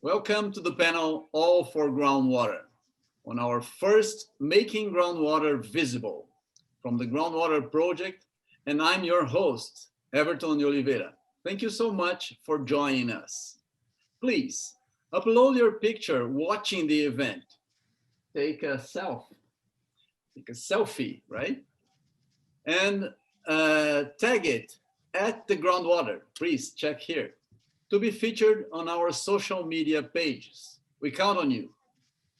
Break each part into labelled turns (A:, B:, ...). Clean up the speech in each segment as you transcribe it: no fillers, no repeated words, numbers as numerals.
A: Welcome to the panel All for Groundwater on our first Making Groundwater Visible from the Groundwater Project, and I'm your host, Everton de Oliveira. Thank you so much for joining us. Please upload your picture watching the event. Take a selfie, right? And tag it at the Groundwater. Please check here to be featured on our social media pages. We count on you.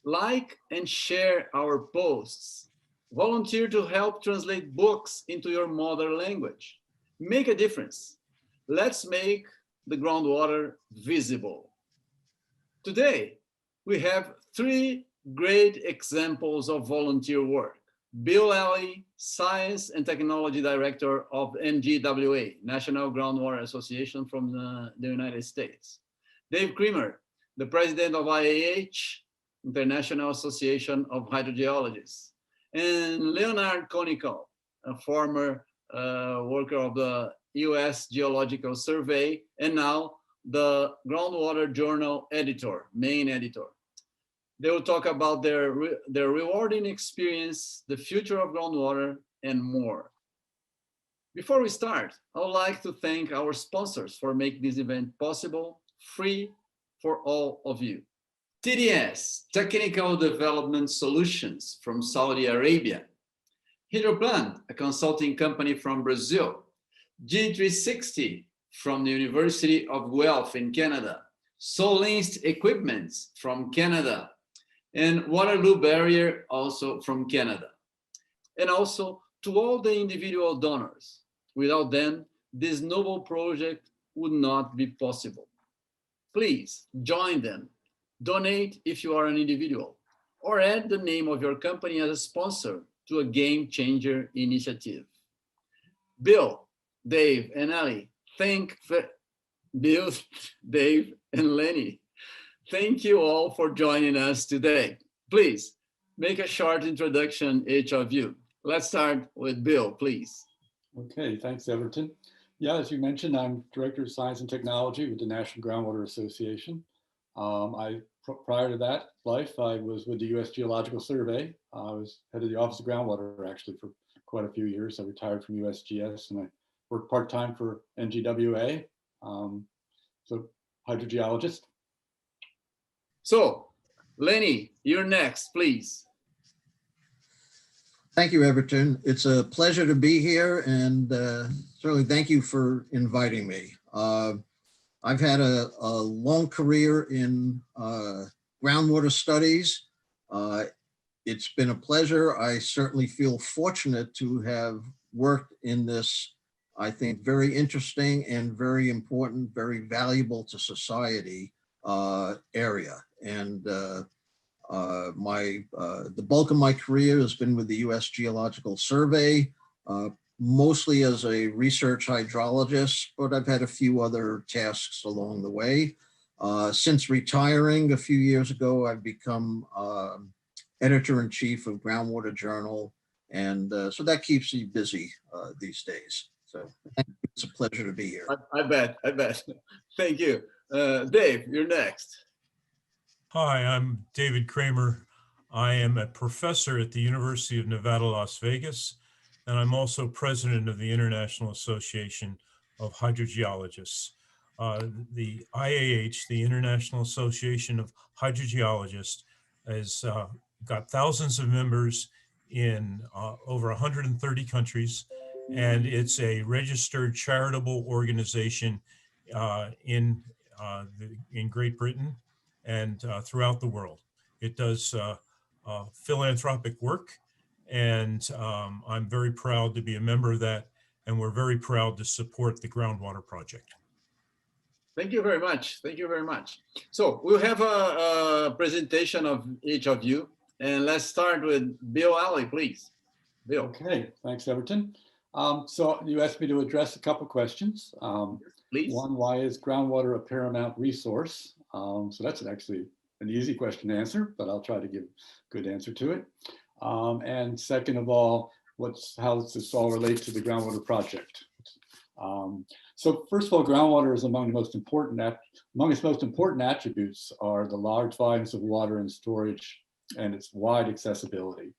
A: Like and share our posts. Volunteer to help translate books into your mother language. Make a difference. Let's make the groundwater visible. Today, we have three great examples of volunteer work. Bill Alley, Science and Technology Director of NGWA, National Groundwater Association from the United States. Dave Kreamer, the President of IAH, International Association of Hydrogeologists. And Leonard Konikow, a former worker of the US Geological Survey, and now the Groundwater Journal editor, main editor. They will talk about their rewarding experience, the future of groundwater, and more. Before we start, I would like to thank our sponsors for making this event possible, free for all of you. TDS, Technical Development Solutions from Saudi Arabia. Hydroplan, a consulting company from Brazil. G360 from the University of Guelph in Canada. Solinst Equipments from Canada. And Waterloo Barrier, also from Canada. And also to all the individual donors. Without them, this noble project would not be possible. Please join them. Donate if you are an individual, or add the name of your company as a sponsor to a game changer initiative. Bill, Dave, and Ali, Bill, Dave, and Lenny. Thank you all for joining us today. Please make a short introduction, each of you. Let's start with Bill, please.
B: Okay, thanks, Everton. Yeah, as you mentioned, I'm Director of Science and Technology with the National Groundwater Association. Prior to that life, I was with the US Geological Survey. I was head of the Office of Groundwater actually for quite a few years. I retired from USGS and I worked part-time for NGWA, so hydrogeologist.
A: So, Lenny, you're next, please.
C: Thank you, Everton. It's a pleasure to be here, and certainly thank you for inviting me. I've had a long career in groundwater studies. It's been a pleasure. I certainly feel fortunate to have worked in this, I think, very interesting and very important, very valuable to society area. And the bulk of my career has been with the US Geological Survey, mostly as a research hydrologist, but I've had a few other tasks along the way. Since retiring a few years ago, I've become editor-in-chief of Groundwater Journal, and so that keeps me busy these days. So it's a pleasure to be here.
A: I bet. Thank you. Dave, you're next.
D: Hi, I'm David Kreamer. I am a professor at the University of Nevada, Las Vegas, and I'm also president of the International Association of Hydrogeologists. The IAH, the International Association of Hydrogeologists, has got thousands of members in over 130 countries, and it's a registered charitable organization in Great Britain and throughout the world. It does philanthropic work, and I'm very proud to be a member of that, and we're very proud to support the Groundwater Project.
A: Thank you very much. Thank you very much. So we'll have a presentation of each of you, and let's start with Bill Alley, please. Bill.
B: Okay, thanks, Everton. So you asked me to address a couple questions.
A: Please.
B: One, why is groundwater a paramount resource? So that's actually an easy question to answer, but I'll try to give a good answer to it. And second of all, how does this all relate to the Groundwater Project? So first of all, groundwater is among its most important attributes are the large volumes of water and storage and its wide accessibility.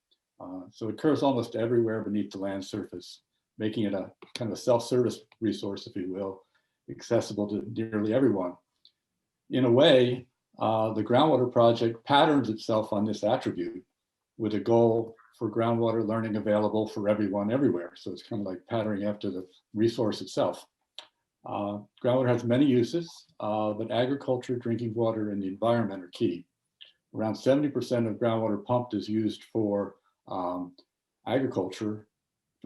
B: So it occurs almost everywhere beneath the land surface, making it a kind of a self-service resource, if you will, accessible to nearly everyone. In a way, the groundwater project patterns itself on this attribute with a goal for groundwater learning available for everyone everywhere. So it's kind of like patterning after the resource itself. Groundwater has many uses, but agriculture, drinking water, and the environment are key. Around 70% of groundwater pumped is used for agriculture,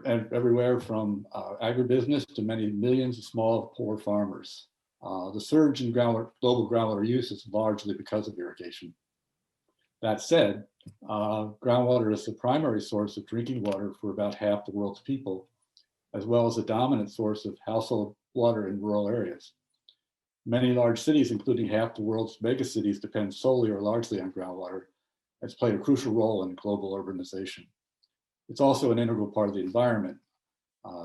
B: and everywhere from agribusiness to many millions of small, poor farmers. The surge in global groundwater use is largely because of irrigation. That said, groundwater is the primary source of drinking water for about half the world's people, as well as a dominant source of household water in rural areas. Many large cities, including half the world's megacities, depend solely or largely on groundwater. It's played a crucial role in global urbanization. It's also an integral part of the environment.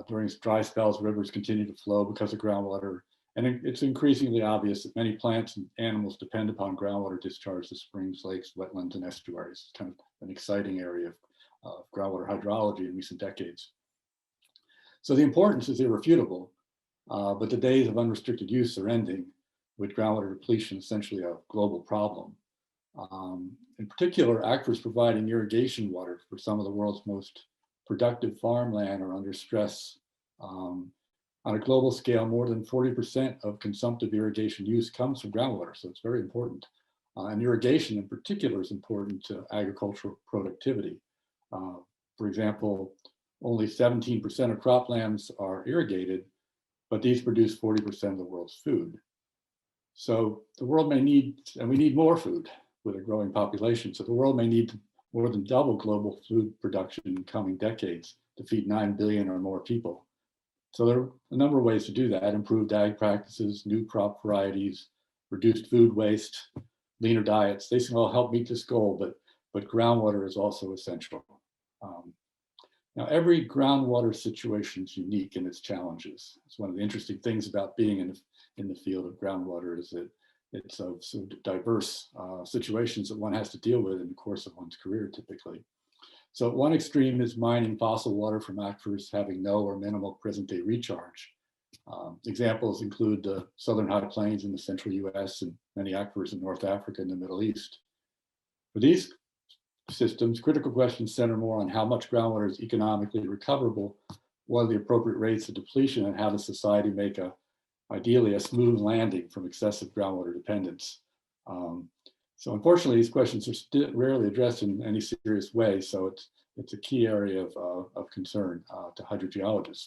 B: During dry spells, rivers continue to flow because of groundwater, and it's increasingly obvious that many plants and animals depend upon groundwater discharge to springs, lakes, wetlands, and estuaries. It's kind of an exciting area of groundwater hydrology in recent decades. So the importance is irrefutable, but the days of unrestricted use are ending, with groundwater depletion essentially a global problem. In particular, aquifers providing irrigation water for some of the world's most productive farmland are under stress. On a global scale, more than 40% of consumptive irrigation use comes from groundwater, so it's very important. And irrigation in particular is important to agricultural productivity. For example, only 17% of croplands are irrigated, but these produce 40% of the world's food. So the world may need, and we need more food with a growing population, so the world may need more than double global food production in coming decades to feed 9 billion or more people. So there are a number of ways to do that: improved ag practices, new crop varieties, reduced food waste, leaner diets. They can all help meet this goal, but groundwater is also essential. Now, every groundwater situation is unique in its challenges. It's one of the interesting things about being in the field of groundwater is that it's of so diverse situations that one has to deal with in the course of one's career, typically. So at one extreme is mining fossil water from aquifers having no or minimal present-day recharge. Examples include the southern high plains in the central US and many aquifers in North Africa and the Middle East. For these systems, critical questions center more on how much groundwater is economically recoverable, what are the appropriate rates of depletion, and how does society make ideally a smooth landing from excessive groundwater dependence. So unfortunately, these questions are still rarely addressed in any serious way, so it's a key area of concern to hydrogeologists.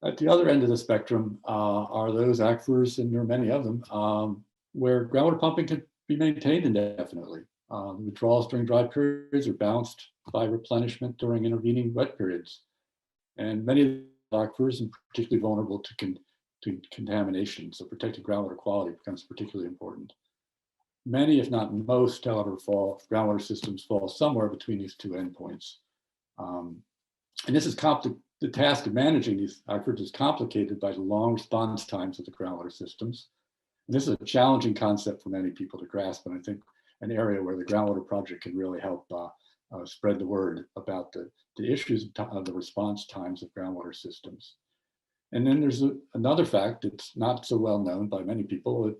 B: At the other end of the spectrum are those aquifers, and there are many of them, where groundwater pumping can be maintained indefinitely. Withdrawals during dry periods are balanced by replenishment during intervening wet periods. And many of the aquifers are particularly vulnerable to contamination, so protecting groundwater quality becomes particularly important. Many, if not most, however, groundwater systems fall somewhere between these two endpoints. And this is the task of managing these aquifers is complicated by the long response times of the groundwater systems. And this is a challenging concept for many people to grasp, and I think an area where the Groundwater Project can really help spread the word about the issues of the response times of groundwater systems. And then there's another fact that's not so well known by many people.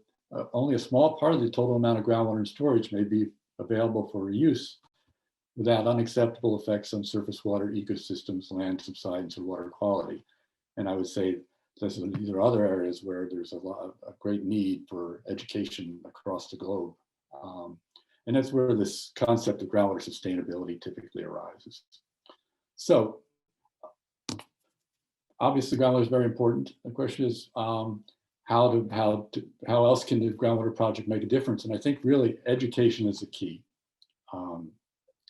B: Only a small part of the total amount of groundwater in storage may be available for reuse without unacceptable effects on surface water ecosystems, land subsidence, or water quality. And I would say these are other areas where there's a great need for education across the globe. And that's where this concept of groundwater sustainability typically arises. So obviously groundwater is very important. The question is, how else can the Groundwater Project make a difference? And I think really education is the key.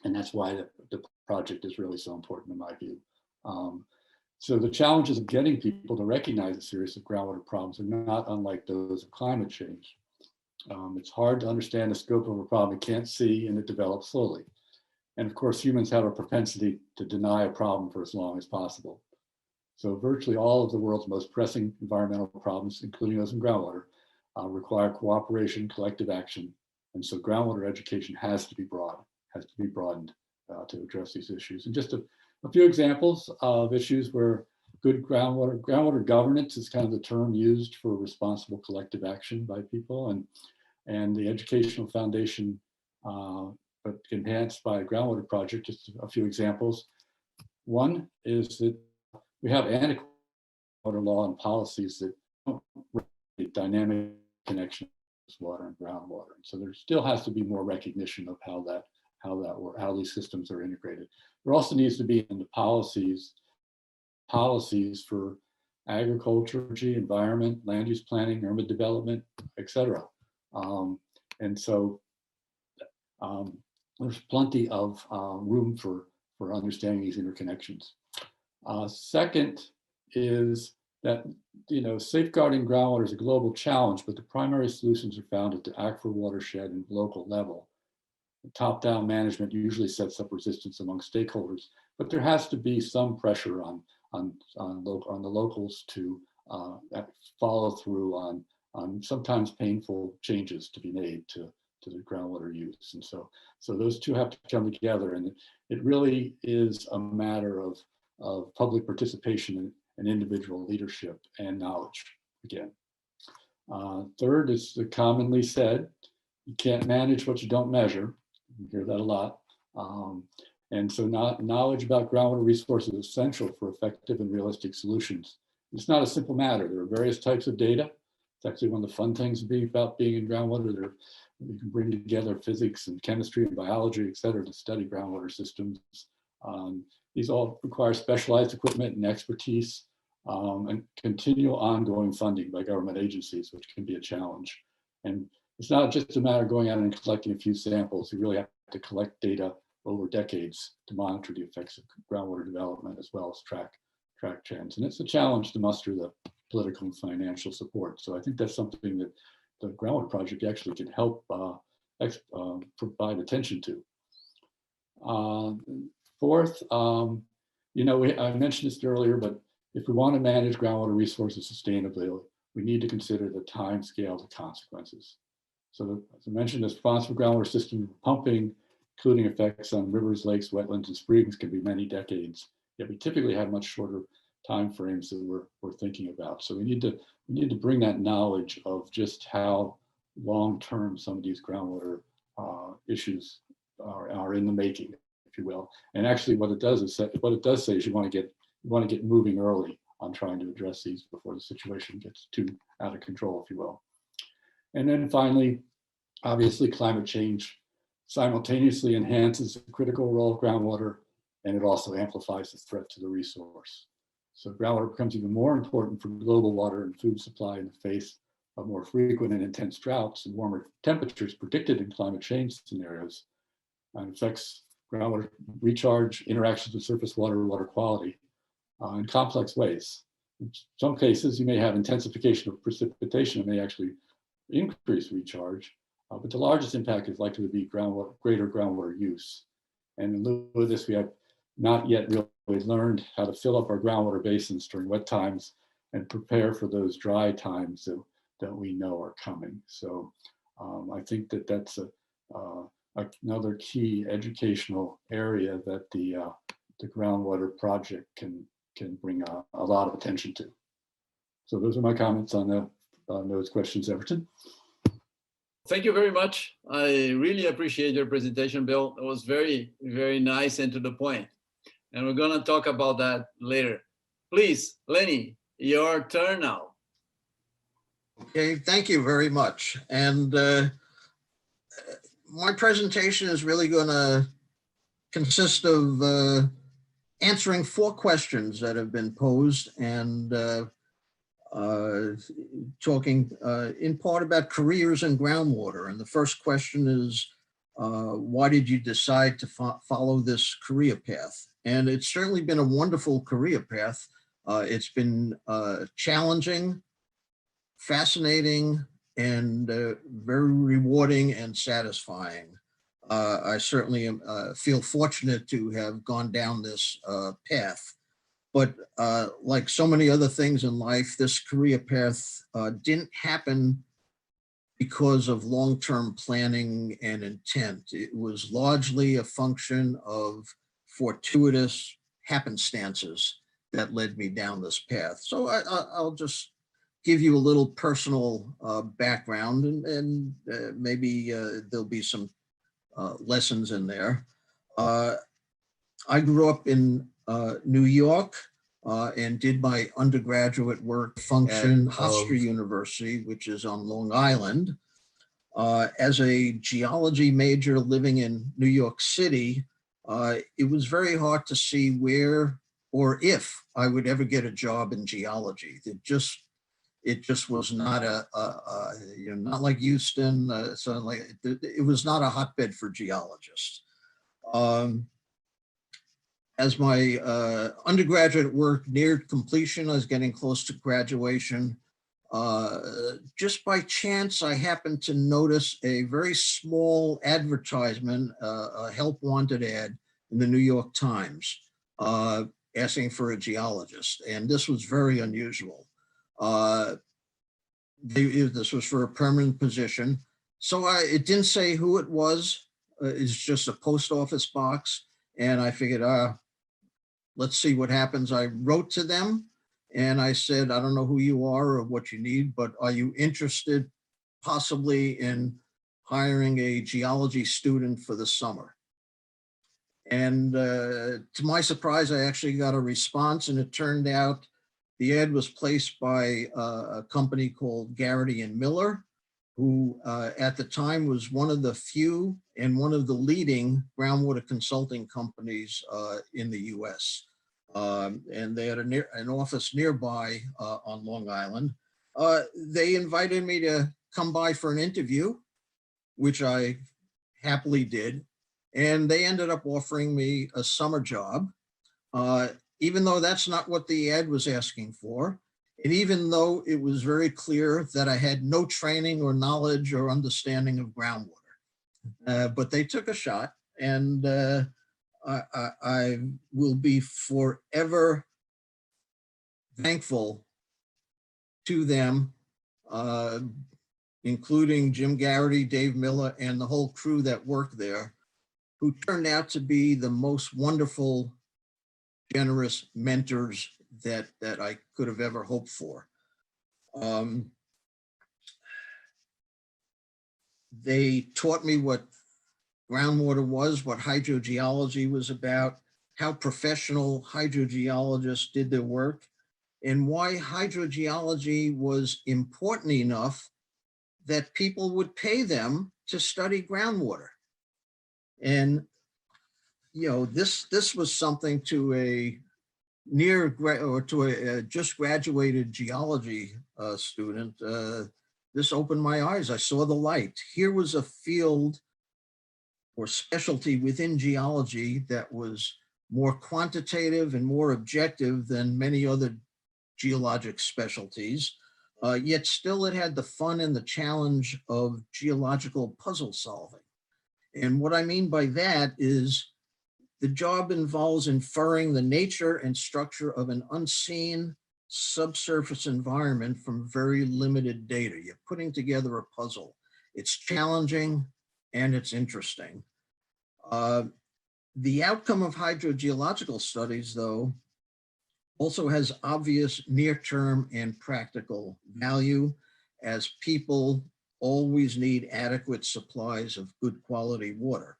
B: And that's why the project is really so important in my view. So the challenges of getting people to recognize the seriousness of groundwater problems are not unlike those of climate change. It's hard to understand the scope of a problem you can't see, and it develops slowly. And of course, humans have a propensity to deny a problem for as long as possible. So virtually all of the world's most pressing environmental problems, including those in groundwater, require cooperation, collective action. And so groundwater education has to be broadened to address these issues. And just a few examples of issues where good groundwater governance is kind of the term used for responsible collective action by people, and the educational foundation, but enhanced by a groundwater project. Just a few examples. One is that we have antiquated water law and policies that don't regulate dynamic connection with water and groundwater. And so there still has to be more recognition of how these systems are integrated. There also needs to be in the policies for agriculture, environment, land use planning, urban development, etc. And so there's plenty of room for understanding these interconnections. Second is that, safeguarding groundwater is a global challenge, but the primary solutions are found at the aquifer watershed and local level. Top-down management usually sets up resistance among stakeholders, but there has to be some pressure on the locals to follow through on sometimes painful changes to be made to the groundwater use. And so those two have to come together, and it really is a matter of public participation and individual leadership and knowledge again. Third is the commonly said, you can't manage what you don't measure. You hear that a lot. And so knowledge about groundwater resources is essential for effective and realistic solutions. It's not a simple matter. There are various types of data. It's actually one of the fun things about being in groundwater. You can bring together physics and chemistry and biology, et cetera, to study groundwater systems. These all require specialized equipment and expertise, and continual ongoing funding by government agencies, which can be a challenge. And it's not just a matter of going out and collecting a few samples. You really have to collect data over decades to monitor the effects of groundwater development, as well as track trends. And it's a challenge to muster the political and financial support. So I think that's something that the Groundwater Project actually can help provide attention to. Fourth, I mentioned this earlier, but if we want to manage groundwater resources sustainably, we need to consider the time scale of the consequences. So as I mentioned, the responsible groundwater system pumping, including effects on rivers, lakes, wetlands, and springs, can be many decades. Yet we typically have much shorter time frames that we're thinking about. So we need to bring that knowledge of just how long-term some of these groundwater issues are in the making, if you will. And actually, what it does say is you want to get moving early on trying to address these before the situation gets too out of control, if you will. And then finally, obviously, climate change simultaneously enhances the critical role of groundwater, and it also amplifies the threat to the resource. So groundwater becomes even more important for global water and food supply in the face of more frequent and intense droughts and warmer temperatures predicted in climate change scenarios, and affects groundwater recharge, interactions with surface water, water quality in complex ways. In some cases, you may have intensification of precipitation. It may actually increase recharge, but the largest impact is likely to be greater groundwater use. And in lieu of this, we have not yet really learned how to fill up our groundwater basins during wet times and prepare for those dry times that we know are coming. So I think that's another key educational area that the Groundwater Project can bring a lot of attention to. So those are my comments on those questions, Everton.
A: Thank you very much. I really appreciate your presentation, Bill. It was very, very nice and to the point. And we're going to talk about that later. Please, Lenny, your turn now.
C: Okay, thank you very much. And my presentation is really going to consist of answering 4 questions that have been posed and talking in part about careers in groundwater. And the first question is, why did you decide to follow this career path? And it's certainly been a wonderful career path. It's been challenging, fascinating, and very rewarding and satisfying. I certainly feel fortunate to have gone down this path. But like so many other things in life, this career path didn't happen because of long-term planning and intent. It was largely a function of fortuitous happenstances that led me down this path. So I'll just give you a little personal background, and maybe there'll be some lessons in there. I grew up in New York and did my undergraduate work function at Hofstra University, which is on Long Island. As a geology major living in New York City, it was very hard to see where or if I would ever get a job in geology. It just was not not like Houston. So like it was not a hotbed for geologists. As my undergraduate work neared completion, I was getting close to graduation. Just by chance, I happened to notice a very small advertisement, a help wanted ad in the New York Times, asking for a geologist. And this was very unusual. This was for a permanent position. So it didn't say who it was. It's just a post office box. And I figured, let's see what happens. I wrote to them and I said, I don't know who you are or what you need, but are you interested possibly in hiring a geology student for the summer? And to my surprise, I actually got a response, and it turned out the ad was placed by a company called Garrity and Miller, who at the time was one of the few and one of the leading groundwater consulting companies in the US. And they had an office nearby on Long Island. They invited me to come by for an interview, which I happily did. And they ended up offering me a summer job, even though that's not what the ad was asking for. And even though it was very clear that I had no training or knowledge or understanding of groundwater, but they took a shot, and I will be forever thankful to them, including Jim Garrity, Dave Miller, and the whole crew that worked there, who turned out to be the most wonderful, generous mentors that I could have ever hoped for. They taught me what groundwater was, what hydrogeology was about, how professional hydrogeologists did their work, and why hydrogeology was important enough that people would pay them to study groundwater. And this was something to a just graduated geology student. This opened my eyes. I saw the light. Here was a field or specialty within geology that was more quantitative and more objective than many other geologic specialties, yet still it had the fun and the challenge of geological puzzle solving. And what I mean by that is the job involves inferring the nature and structure of an unseen subsurface environment from very limited data. You're putting together a puzzle. It's challenging and it's interesting. The outcome of hydrogeological studies, though, also has obvious near-term and practical value, as people always need adequate supplies of good quality water.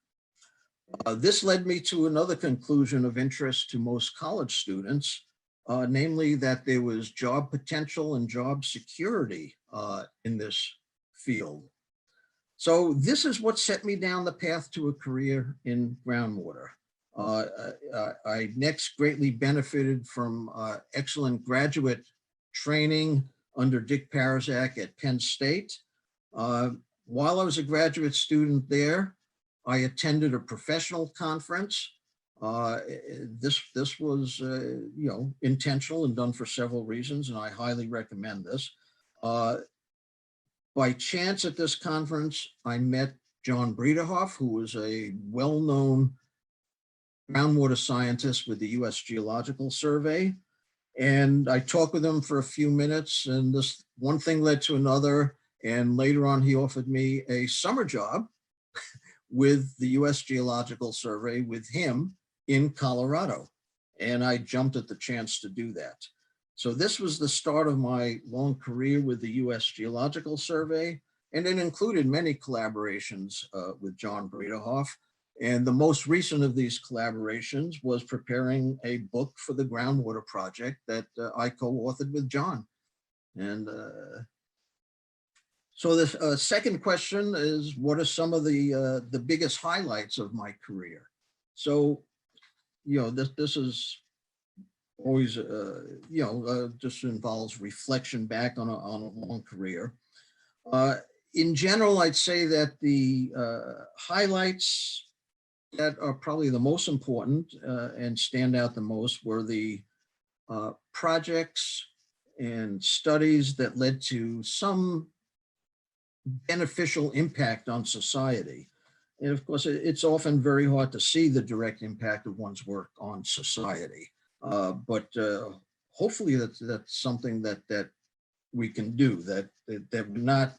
C: This led me to another conclusion of interest to most college students, namely that there was job potential and job security in this field. So this is what set me down the path to a career in groundwater. I next greatly benefited from excellent graduate training under Dick Parazak at Penn State. While I was a graduate student there, I attended a professional conference. This was, intentional and done for several reasons, and I highly recommend this. By chance at this conference, I met John Bredehoff, who was a well-known groundwater scientist with the US Geological Survey. And I talked with him for a few minutes, and this one thing led to another. And later on, he offered me a summer job with the US Geological Survey with him in Colorado. And I jumped at the chance to do that. So this was the start of my long career with the US Geological Survey. And it included many collaborations with John Bredehoff. And the most recent of these collaborations was preparing a book for the Groundwater project that I co-authored with John. And so the second question is, what are some of the biggest highlights of my career? So, this is always, just involves reflection back on a long career. In general, I'd say that the highlights that are probably the most important and stand out the most were the projects and studies that led to some beneficial impact on society. And of course, it's often very hard to see the direct impact of one's work on society. But hopefully that's something that we can do, that we're not, at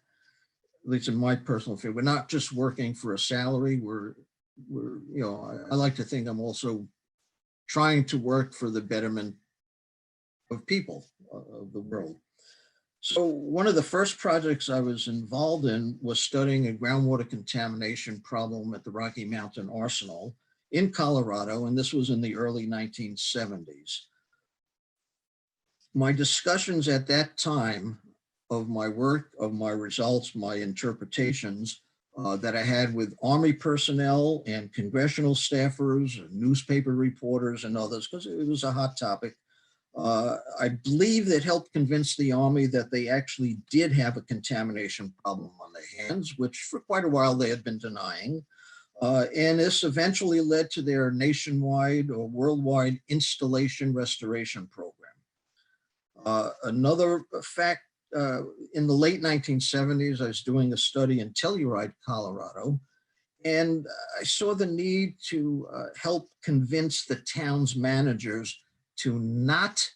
C: least in my personal field, we're not just working for a salary. I like to think I'm also trying to work for the betterment of people of the world. So one of the first projects I was involved in was studying a groundwater contamination problem at the Rocky Mountain Arsenal in Colorado, and this was in the early 1970s. My discussions at that time of my work, of my results, my interpretations that I had with Army personnel and congressional staffers, and newspaper reporters and others, because it was a hot topic. I believe that helped convince the Army that they actually did have a contamination problem on their hands, which for quite a while they had been denying. And this eventually led to their nationwide or worldwide installation restoration program. Another fact, in the late 1970s, I was doing a study in Telluride, Colorado, and I saw the need to help convince the town's managers to not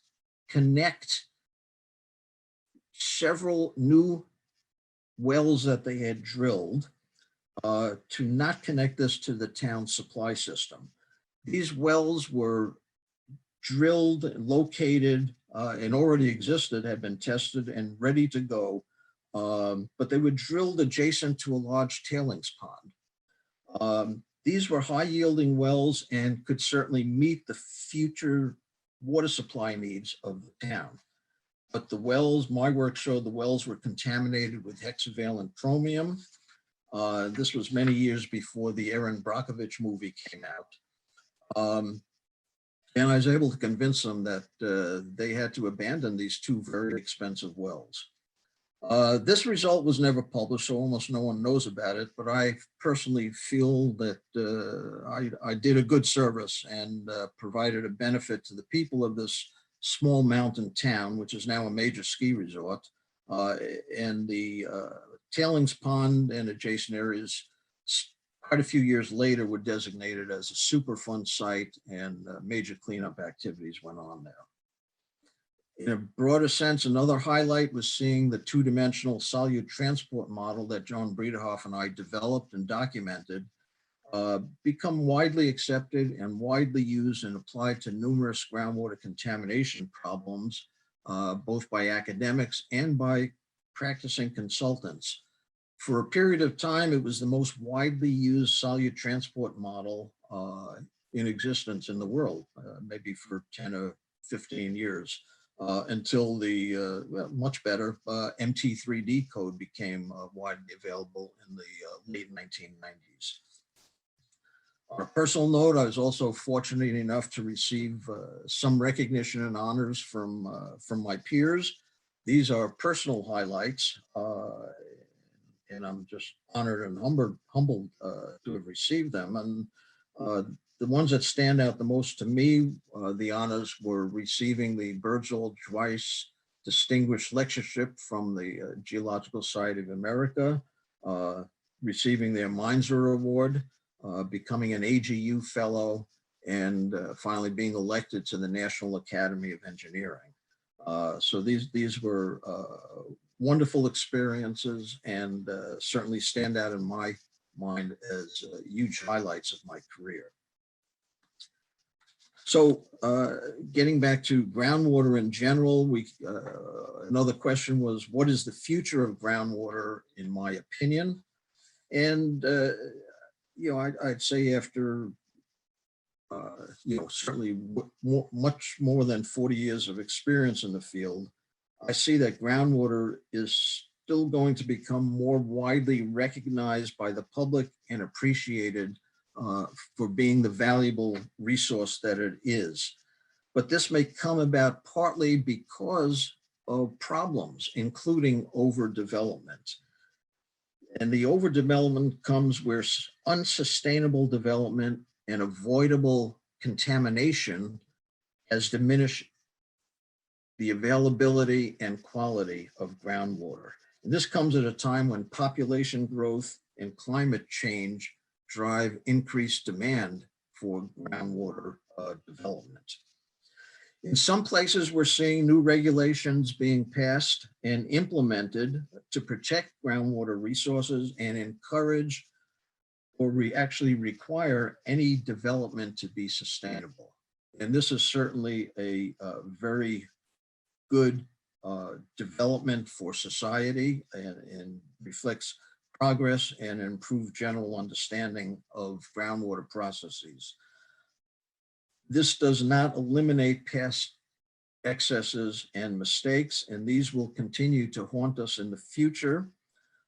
C: connect several new wells that they had drilled, to not connect this to the town supply system. These wells were drilled, located, and already existed, had been tested and ready to go, but they were drilled adjacent to a large tailings pond. These were high yielding wells and could certainly meet the future water supply needs of the town. But the wells, my work showed the wells were contaminated with hexavalent chromium. This was many years before the Erin Brockovich movie came out. And I was able to convince them that they had to abandon these two very expensive wells. This result was never published, so almost no one knows about it, but I personally feel that I did a good service and provided a benefit to the people of this small mountain town, which is now a major ski resort. And the tailings pond and adjacent areas, quite a few years later, were designated as a Superfund site, and major cleanup activities went on there. In a broader sense, another highlight was seeing the two-dimensional solute transport model that John Bredehoff and I developed and documented become widely accepted and widely used and applied to numerous groundwater contamination problems, both by academics and by practicing consultants. For a period of time, it was the most widely used solute transport model in existence in the world, maybe for 10 or 15 years. Until the much better MT3D code became widely available in the late 1990s. On a personal note, I was also fortunate enough to receive some recognition and honors from my peers. These are personal highlights, and I'm just honored and humbled to have received them. And the ones that stand out the most to me, the honors were receiving the Birdsall Weiss Distinguished Lectureship from the Geological Society of America, receiving their Meinzer Award, becoming an AGU Fellow, and finally being elected to the National Academy of Engineering. So these were wonderful experiences, and certainly stand out in my mind as huge highlights of my career. So getting back to groundwater in general, another question was, what is the future of groundwater in my opinion? And, you know, I'd say after, you know, certainly much more than 40 years of experience in the field, I see that groundwater is still going to become more widely recognized by the public and appreciated for being the valuable resource that it is. But this may come about partly because of problems, including overdevelopment. And the overdevelopment comes where unsustainable development and avoidable contamination has diminished the availability and quality of groundwater. And this comes at a time when population growth and climate change drive increased demand for groundwater development. In some places, we're seeing new regulations being passed and implemented to protect groundwater resources and encourage or actually require any development to be sustainable. And this is certainly a very good development for society, and reflects progress and improved general understanding of groundwater processes. This does not eliminate past excesses and mistakes, and these will continue to haunt us in the future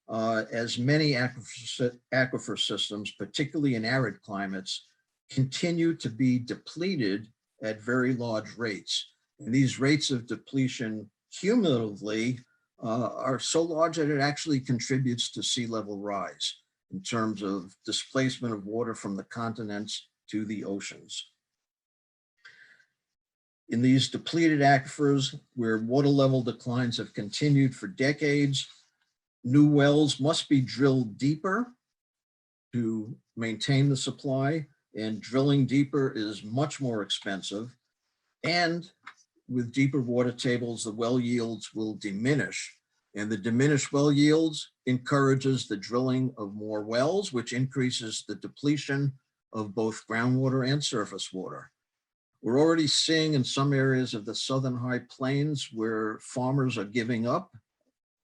C: as many aquifer systems, particularly in arid climates, continue to be depleted at very large rates. And these rates of depletion cumulatively are so large that it actually contributes to sea level rise in terms of displacement of water from the continents to the oceans. In these depleted aquifers, where water level declines have continued for decades, new wells must be drilled deeper to maintain the supply, and drilling deeper is much more expensive. And with deeper water tables, the well yields will diminish, and the diminished well yields encourages the drilling of more wells, which increases the depletion of both groundwater and surface water. We're already seeing in some areas of the southern high plains where farmers are giving up,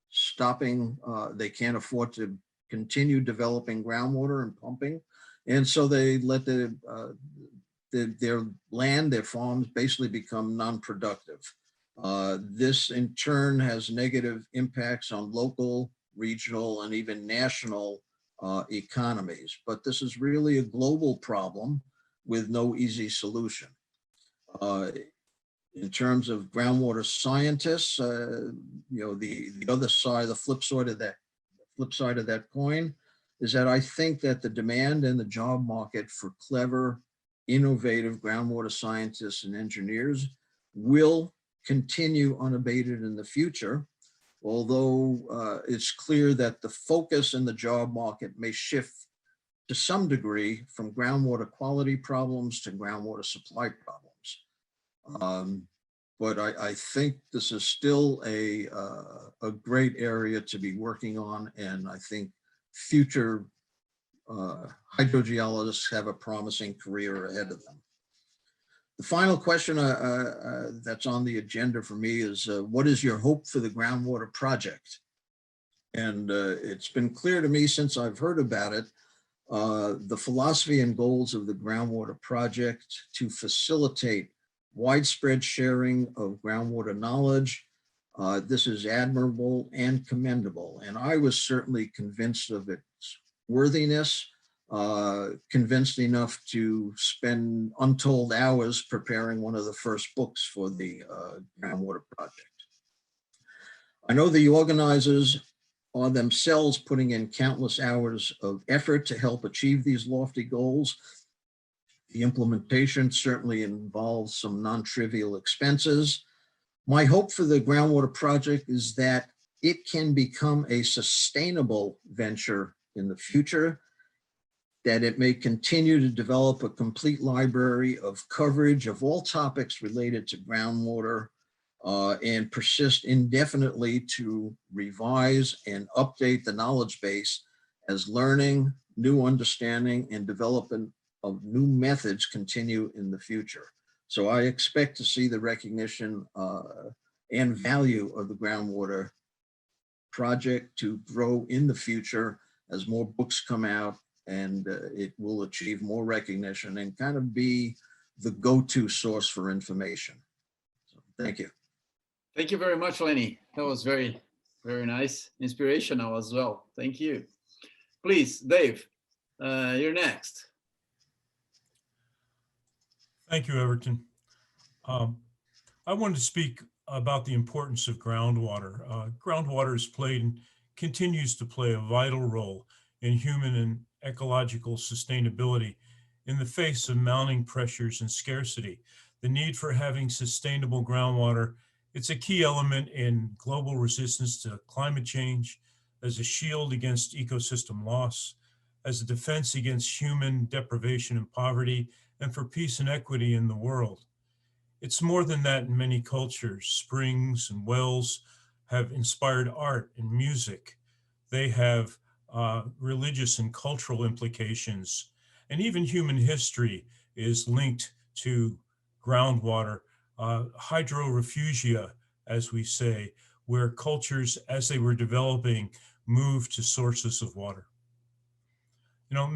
C: stopping, they can't afford to continue developing groundwater and pumping. And so they let their land, their farms basically become non-productive. This in turn has negative impacts on local, regional, and even national economies. But this is really a global problem with no easy solution. In terms of groundwater scientists, you know, the other side, the flip side of that coin is that I think that the demand and the job market for clever, innovative groundwater scientists and engineers will continue unabated in the future, although it's clear that the focus in the job market may shift to some degree from groundwater quality problems to groundwater supply problems. But I think this is still a great area to be working on, and I think future hydrogeologists have a promising career ahead of them. The final question that's on the agenda for me is, what is your hope for the groundwater project? And it's been clear to me since I've heard about it, the philosophy and goals of the groundwater project to facilitate widespread sharing of groundwater knowledge. This is admirable and commendable. And I was certainly convinced of its worthiness, convinced enough to spend untold hours preparing one of the first books for the groundwater project. I know the organizers are themselves putting in countless hours of effort to help achieve these lofty goals. The implementation certainly involves some non-trivial expenses. My hope for the groundwater project is that it can become a sustainable venture in the future, that it may continue to develop a complete library of coverage of all topics related to groundwater and persist indefinitely to revise and update the knowledge base as learning, new understanding, and development of new methods continue in the future. So I expect to see the recognition and value of the groundwater project to grow in the future as more books come out, and it will achieve more recognition and kind of be the go-to source for information. So, thank you.
A: Thank you very much, Lenny. That was very, very nice, inspirational as well. Thank you. Please, Dave, you're next.
D: Thank you, Everton. I wanted to speak about the importance of groundwater. Groundwater has played and continues to play a vital role in human and ecological sustainability in the face of mounting pressures and scarcity. The need for having sustainable groundwater, it's a key element in global resistance to climate change, as a shield against ecosystem loss, as a defense against human deprivation and poverty, and for peace and equity in the world. It's more than that in many cultures. Springs and wells have inspired art and music. They have religious and cultural implications. And even human history is linked to groundwater. Hydrorefugia, as we say, where cultures, as they were developing, moved to sources of water. You know,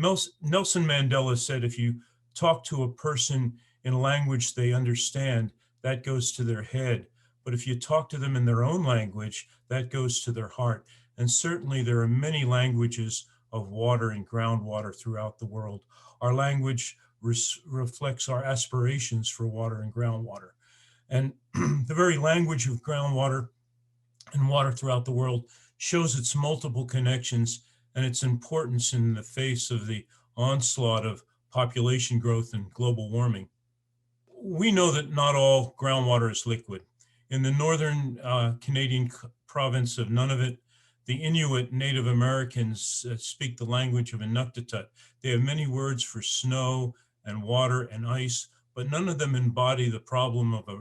D: Nelson Mandela said, if you talk to a person in a language they understand, that goes to their head. But if you talk to them in their own language, that goes to their heart. And certainly there are many languages of water and groundwater throughout the world. Our language reflects our aspirations for water and groundwater. And the very language of groundwater and water throughout the world shows its multiple connections and its importance in the face of the onslaught of population growth and global warming. We know that not all groundwater is liquid. In the northern Canadian province of Nunavut, the Inuit Native Americans speak the language of Inuktitut. They have many words for snow and water and ice, but none of them embody the problem of a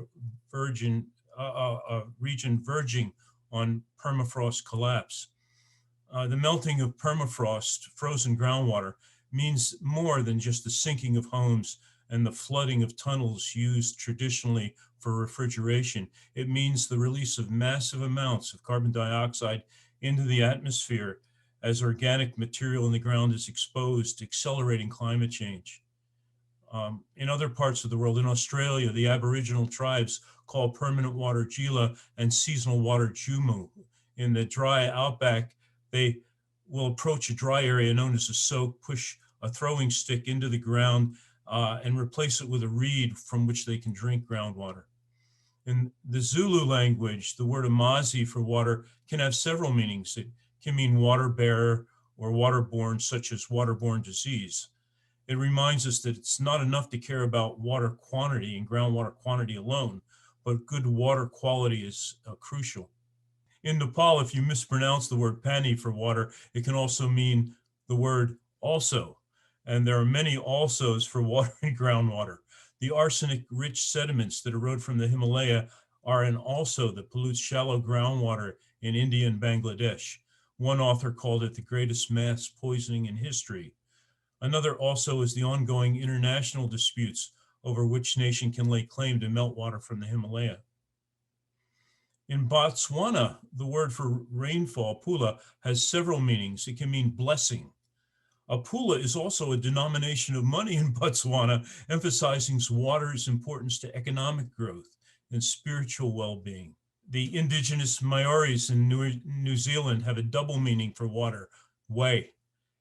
D: region verging on permafrost collapse. The melting of permafrost, frozen groundwater, means more than just the sinking of homes and the flooding of tunnels used traditionally for refrigeration. It means the release of massive amounts of carbon dioxide into the atmosphere as organic material in the ground is exposed, accelerating climate change. In other parts of the world, in Australia, the Aboriginal tribes call permanent water Gila and seasonal water Jumu. In the dry outback, they will approach a dry area known as a soak, push a throwing stick into the ground, and replace it with a reed from which they can drink groundwater. In the Zulu language, the word amazi for water can have several meanings. It can mean water bearer or waterborne, such as waterborne disease. It reminds us that it's not enough to care about water quantity and groundwater quantity alone, but good water quality is crucial. In Nepal, if you mispronounce the word pani for water, it can also mean the word also. And there are many alsos for water and groundwater. The arsenic-rich sediments that erode from the Himalaya are an also that pollutes shallow groundwater in India and Bangladesh. One author called it the greatest mass poisoning in history. Another also is the ongoing international disputes over which nation can lay claim to meltwater from the Himalaya. In Botswana, the word for rainfall, pula, has several meanings. It can mean blessing. A pula is also a denomination of money in Botswana, emphasizing water's importance to economic growth and spiritual well-being. The indigenous Maoris in New Zealand have a double meaning for water, wai.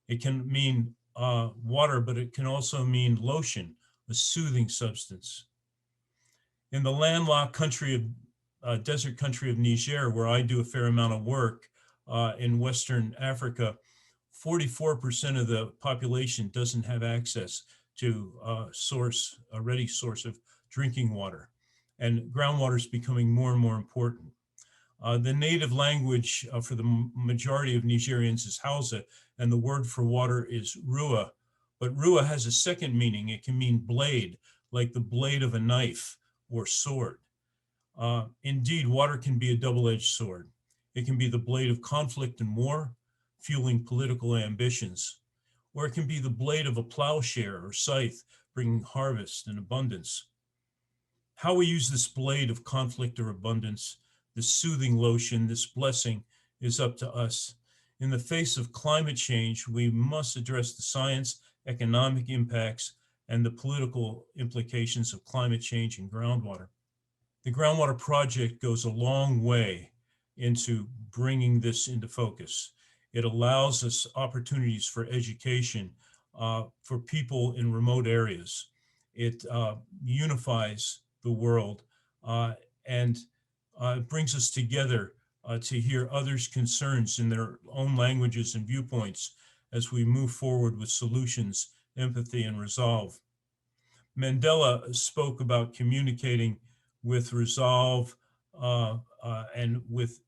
D: It can mean water, but it can also mean lotion, a soothing substance. In the landlocked country of desert country of Niger, where I do a fair amount of work in Western Africa, 44% of the population doesn't have access to a ready source of drinking water. And groundwater is becoming more and more important. The native language for the majority of Nigerians is Hausa, and the word for water is Rua. But Rua has a second meaning. It can mean blade, like the blade of a knife or sword. Indeed, water can be a double-edged sword. It can be the blade of conflict and war, fueling political ambitions, or it can be the blade of a plowshare or scythe, bringing harvest and abundance. How we use this blade of conflict or abundance, this soothing lotion, this blessing, is up to us. In the face of climate change, we must address the science, economic impacts, and the political implications of climate change and groundwater. The Groundwater Project goes a long way into bringing this into focus. It allows us opportunities for education for people in remote areas. It unifies the world and brings us together to hear others' concerns in their own languages and viewpoints as we move forward with solutions, empathy, and resolve. Mandela spoke about communicating with resolve and with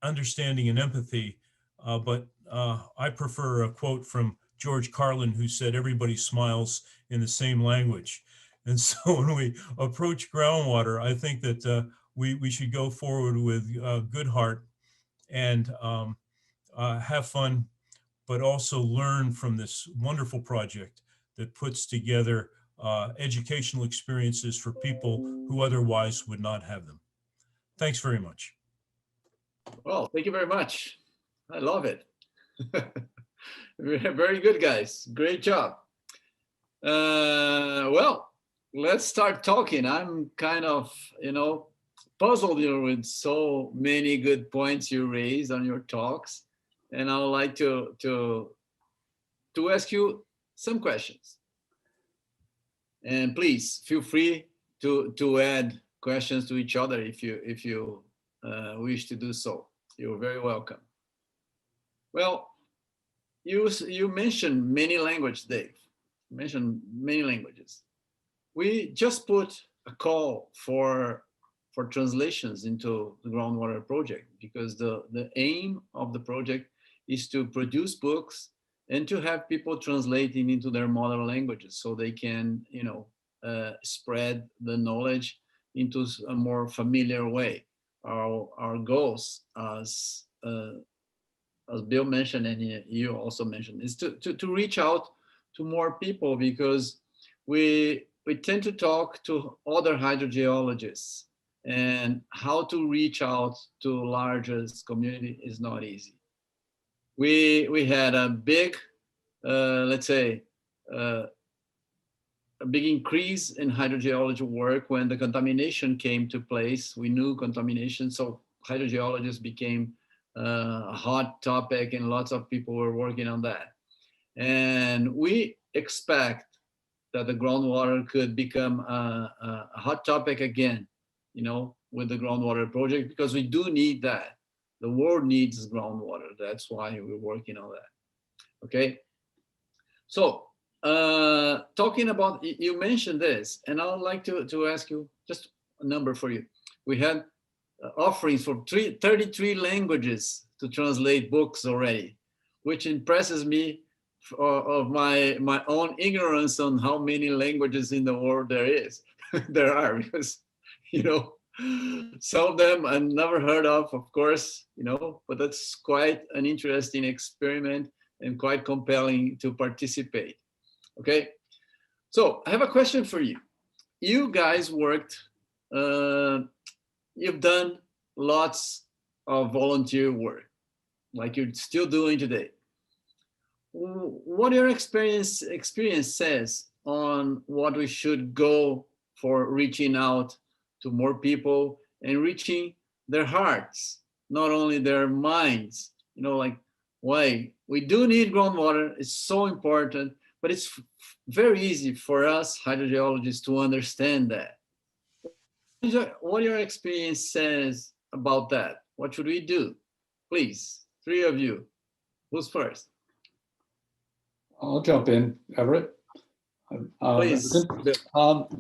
D: understanding and empathy, but I prefer a quote from George Carlin, who said, "Everybody smiles in the same language." And so when we approach groundwater, I think that we should go forward with good heart and have fun, but also learn from this wonderful project that puts together educational experiences for people who otherwise would not have them. Thanks very much.
A: Well, thank you very much. I love it. Very good, guys. Great job. Well, let's start talking. I'm kind of, puzzled here with so many good points you raised on your talks. And I would like to ask you some questions. And please feel free to add questions to each other if you wish to do so. You're very welcome. Well, you mentioned many languages, Dave. You mentioned many languages. We just put a call for translations into the Groundwater project because the aim of the project is to produce books and to have people translating into their mother languages so they can, spread the knowledge into a more familiar way. Our goals, as Bill mentioned and you also mentioned, is to reach out to more people because we tend to talk to other hydrogeologists, and how to reach out to largest community is not easy. We had a big, let's say, a big increase in hydrogeology work when the contamination came to place. We knew contamination, so hydrogeologists became a hot topic and lots of people were working on that. And we expect that the groundwater could become a hot topic again, with the groundwater project, because we do need that. The world needs groundwater. That's why we're working on that. Okay. So talking about, you mentioned this, and I would like to ask you just a number for you. We had offerings for 33 languages to translate books already, which impresses me of my own ignorance on how many languages in the world there are, because, some of them I've never heard of course, but that's quite an interesting experiment and quite compelling to participate. Okay, so I have a question for you. You guys worked, you've done lots of volunteer work, like you're still doing today. What your experience says on what we should go for reaching out to more people and reaching their hearts, not only their minds, like why we do need groundwater. It's so important, but it's very easy for us hydrogeologists to understand that. What your experience says about that? What should we do? Please, three of you. Who's first?
B: I'll jump in, Everett.
A: Please.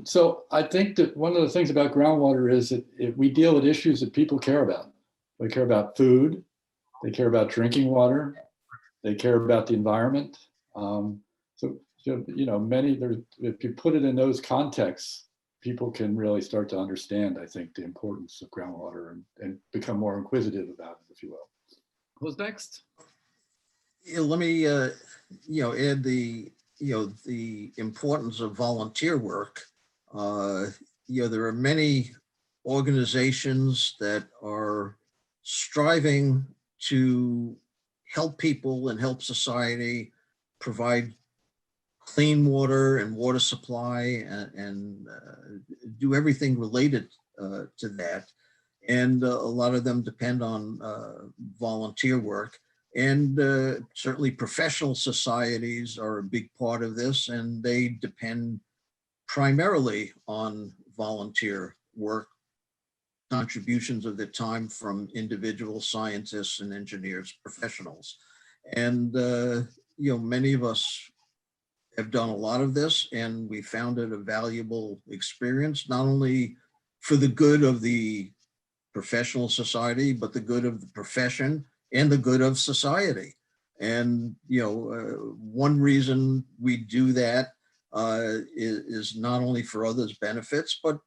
B: So I think that one of the things about groundwater is that we deal with issues that people care about. They care about food, they care about drinking water, they care about the environment, So, you know, if you put it in those contexts, people can really start to understand, I think, the importance of groundwater and become more inquisitive about it, if you will.
A: Who's next?
C: Yeah, let me, add the importance of volunteer work. There are many organizations that are striving to help people and help society provide clean water and water supply and do everything related to that. And a lot of them depend on volunteer work. And certainly professional societies are a big part of this, and they depend primarily on volunteer work, contributions of their time from individual scientists and engineers, professionals. And, many of us have done a lot of this, and we found it a valuable experience, not only for the good of the professional society, but the good of the profession and the good of society. And, one reason we do that is not only for others' benefits, but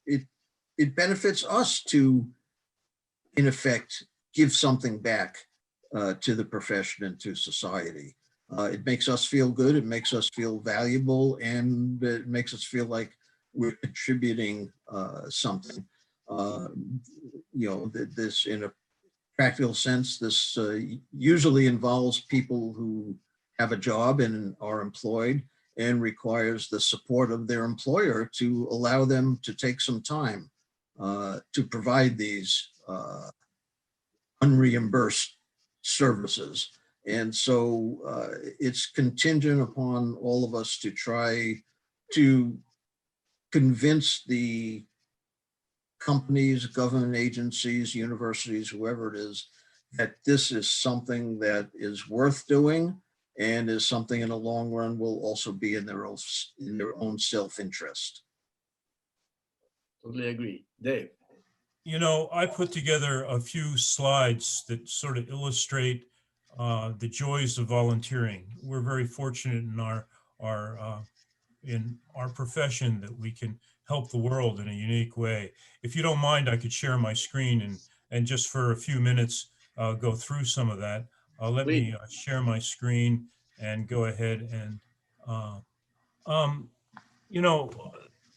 C: it benefits us to, in effect, give something back to the profession and to society. It makes us feel good, it makes us feel valuable, and it makes us feel like we're contributing something. This, in a practical sense, this usually involves people who have a job and are employed, and requires the support of their employer to allow them to take some time to provide these unreimbursed services. And so it's contingent upon all of us to try to convince the companies, government agencies, universities, whoever it is, that this is something that is worth doing and is something in the long run will also be in their own self-interest.
A: Totally agree. Dave.
D: You know, I put together a few slides that sort of illustrate the joys of volunteering. We're very fortunate in our profession that we can help the world in a unique way. If you don't mind, I could share my screen and just for a few minutes go through some of that. Let me share my screen and go ahead and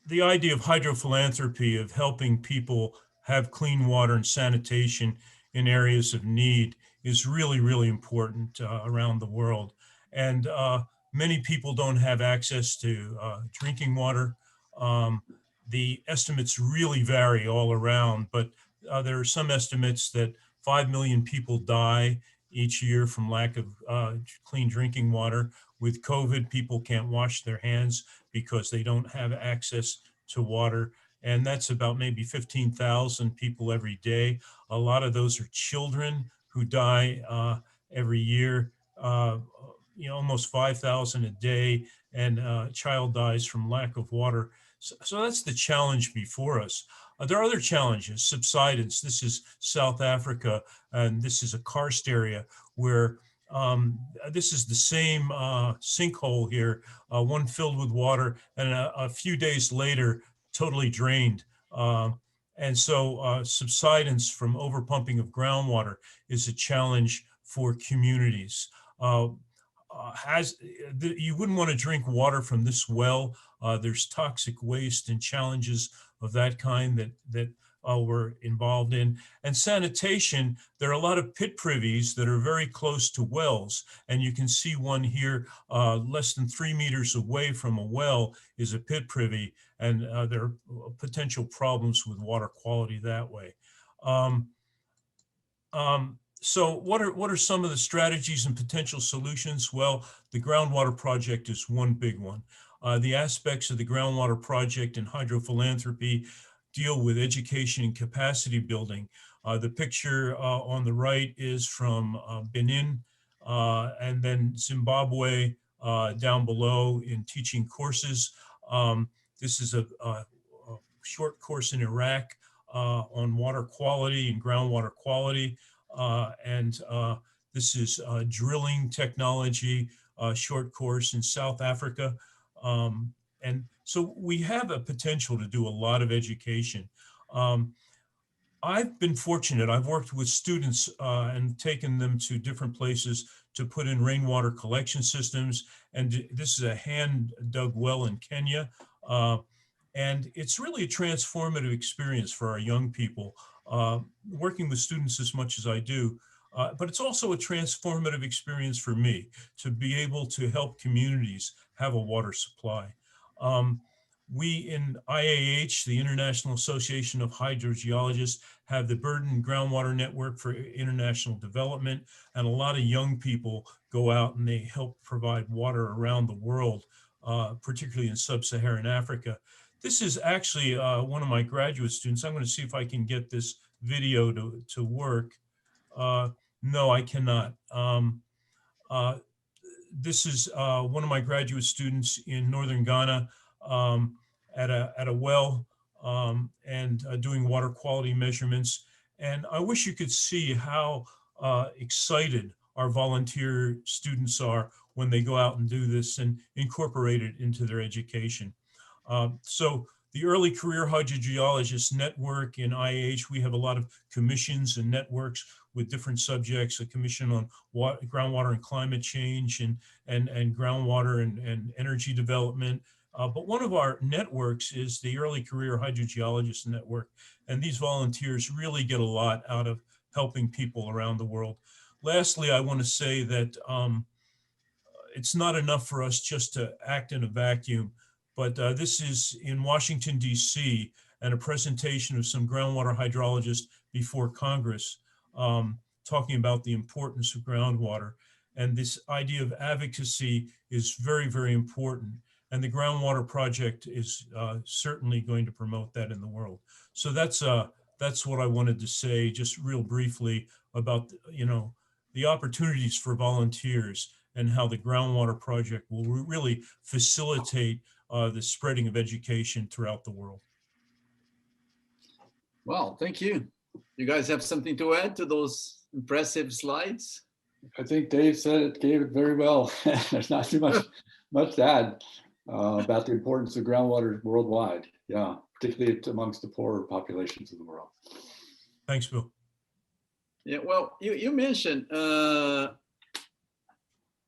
D: the idea of hydrophilanthropy, of helping people have clean water and sanitation in areas of need, is really, really important around the world. And many people don't have access to drinking water. The estimates really vary all around, but there are some estimates that 5 million people die each year from lack of clean drinking water. With COVID, people can't wash their hands because they don't have access to water. And that's about maybe 15,000 people every day. A lot of those are children who die every year, almost 5,000 a day, and a child dies from lack of water. So that's the challenge before us. There are other challenges, subsidence. This is South Africa, and this is a karst area where this is the same sinkhole here, one filled with water, and a few days later, totally drained. And so subsidence from overpumping of groundwater is a challenge for communities. You wouldn't want to drink water from this well. There's toxic waste and challenges of that kind that we're involved in. And sanitation, there are a lot of pit privies that are very close to wells. And you can see one here, less than 3 meters away from a well is a pit privy. And there are potential problems with water quality that way. So what are some of the strategies and potential solutions? Well, the groundwater project is one big one. The aspects of the groundwater project and hydrophilanthropy deal with education and capacity building. The picture on the right is from Benin, and then Zimbabwe down below in teaching courses. This is a short course in Iraq on water quality and groundwater quality. And this is drilling technology short course in South Africa. And so we have a potential to do a lot of education. I've been fortunate. I've worked with students and taken them to different places to put in rainwater collection systems. And this is a hand dug well in Kenya. And it's really a transformative experience for our young people, working with students as much as I do. But it's also a transformative experience for me to be able to help communities have a water supply. We in IAH, the International Association of Hydrogeologists, have the Burden Groundwater Network for International Development, and a lot of young people go out and they help provide water around the world, particularly in sub-Saharan Africa. This is actually one of my graduate students. I'm going to see if I can get this video to work. No, I cannot. This is one of my graduate students in northern Ghana at a well and doing water quality measurements. And I wish you could see how excited our volunteer students are when they go out and do this and incorporate it into their education. So the Early Career Hydrogeologist Network in IAH, we have a lot of commissions and networks with different subjects, a commission on groundwater and climate change and groundwater and energy development. But one of our networks is the Early Career Hydrogeologist Network. And these volunteers really get a lot out of helping people around the world. Lastly, I want to say that it's not enough for us just to act in a vacuum, but this is in Washington, D.C., and a presentation of some groundwater hydrologists before Congress talking about the importance of groundwater. And this idea of advocacy is very, very important. And the Groundwater Project is certainly going to promote that in the world. So that's what I wanted to say, just real briefly about, the opportunities for volunteers and how the Groundwater Project will really facilitate the spreading of education throughout the world.
A: Well, thank you. You guys have something to add to those impressive slides?
B: I think Dave gave it very well. There's not too much to add about the importance of groundwater worldwide. Yeah, particularly amongst the poorer populations of the world.
D: Thanks, Bill.
A: Yeah, well, you mentioned,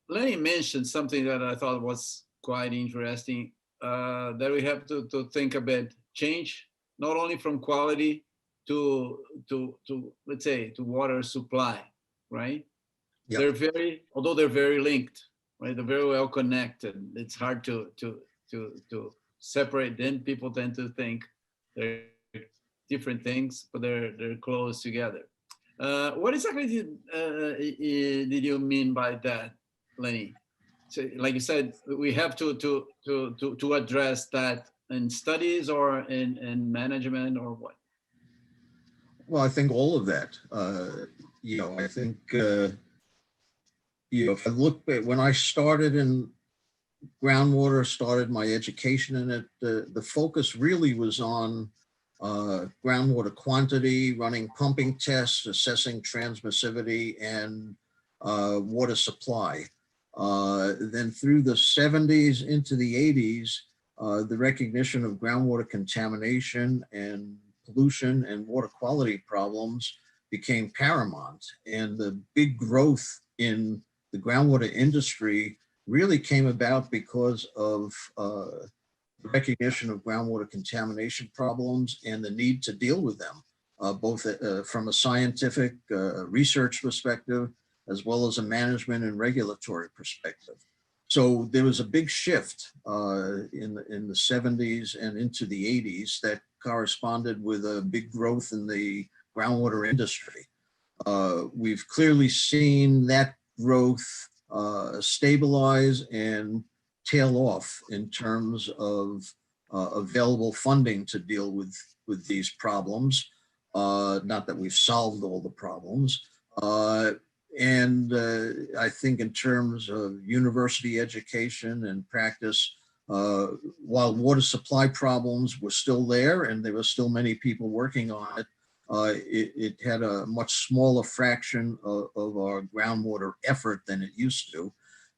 A: Lenny mentioned something that I thought was quite interesting, that we have to think about change, not only from quality to let's say, to water supply, right? Yep. Although they're very linked, right? They're very well connected. It's hard to separate them. People tend to think they're different things, but they're close together. What exactly did you mean by that, Lenny? So, like you said, we have to address that in studies or in management or what?
C: Well, I think all of that. I think if I look at when I started in groundwater, started my education in it, the focus really was on groundwater quantity, running pumping tests, assessing transmissivity, and water supply. Then through the 70s into the 80s, the recognition of groundwater contamination and pollution and water quality problems became paramount. And the big growth in the groundwater industry really came about because of the recognition of groundwater contamination problems and the need to deal with them, both from a scientific research perspective, as well as a management and regulatory perspective. So there was a big shift in the 70s and into the 80s that corresponded with a big growth in the groundwater industry. We've clearly seen that growth stabilize and tail off in terms of available funding to deal with these problems. Not that we've solved all the problems. And I think in terms of university education and practice, while water supply problems were still there and there were still many people working on it, it had a much smaller fraction of our groundwater effort than it used to.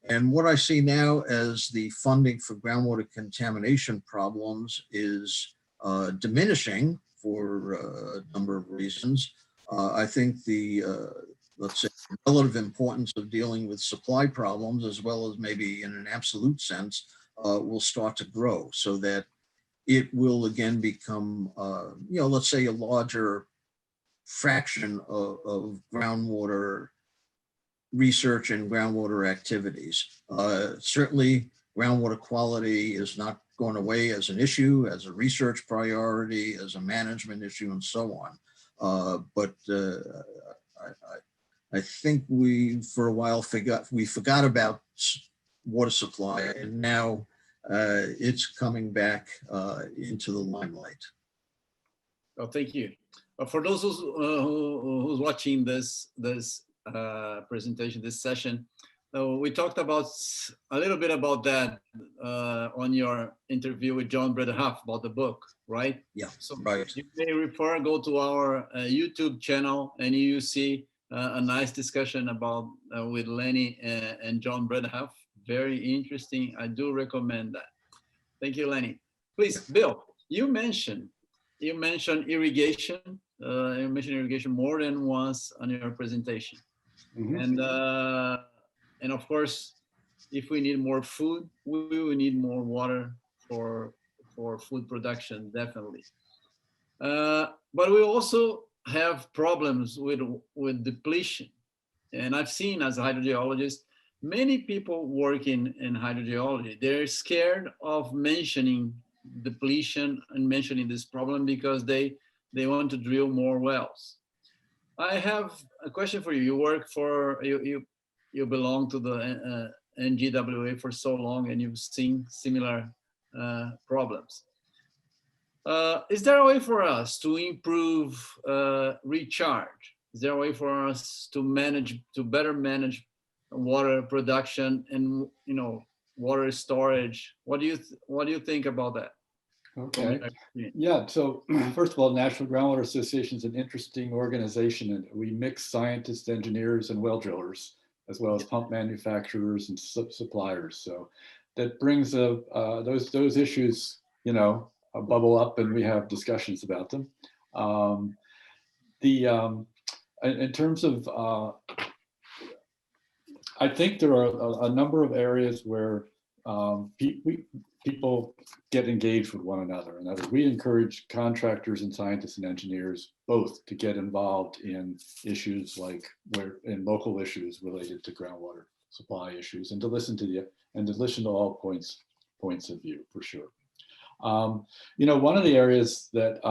C: And what I see now as the funding for groundwater contamination problems is diminishing for a number of reasons. I think the, let's say, relative importance of dealing with supply problems, as well as maybe in an absolute sense, will start to grow, so that it will again become, let's say, a larger fraction of groundwater research and groundwater activities. Certainly, groundwater quality is not going away as an issue, as a research priority, as a management issue, and so on. But I think we, for a while, forgot about water supply, and now it's coming back into the limelight.
A: Oh, thank you. For those who's watching this presentation, this session, we talked about a little bit about that on your interview with John Bredehoff about the book, right?
C: Yeah,
A: so
C: right.
A: You may go to our YouTube channel, and you see a nice discussion about with Lenny and John Bredehoff. Very interesting. I do recommend that. Thank you, Lenny. Please, Bill, you mentioned irrigation. You mentioned irrigation more than once on your presentation. Mm-hmm. And of course, if we need more food, we will need more water for food production, definitely. But we also have problems with depletion. And I've seen, as a hydrogeologist, many people working in hydrogeology, they're scared of mentioning depletion and mentioning this problem because they want to drill more wells. I have a question for you. You work for, you belong to the NGWA for so long, and you've seen similar problems. Is there a way for us to improve recharge? Is there a way for us to better manage water production and water storage? What do you think about that?
B: Okay. Yeah. So first of all, National Groundwater Association is an interesting organization, and we mix scientists, engineers, and well drillers, as well as pump manufacturers and suppliers. So that brings those issues, bubble up, and we have discussions about them. In terms of, I think there are a number of areas where people get engaged with one another. In other words, we encourage contractors and scientists and engineers both to get involved in issues in local issues related to groundwater supply issues, and to listen to all points of view, for sure. One of the areas that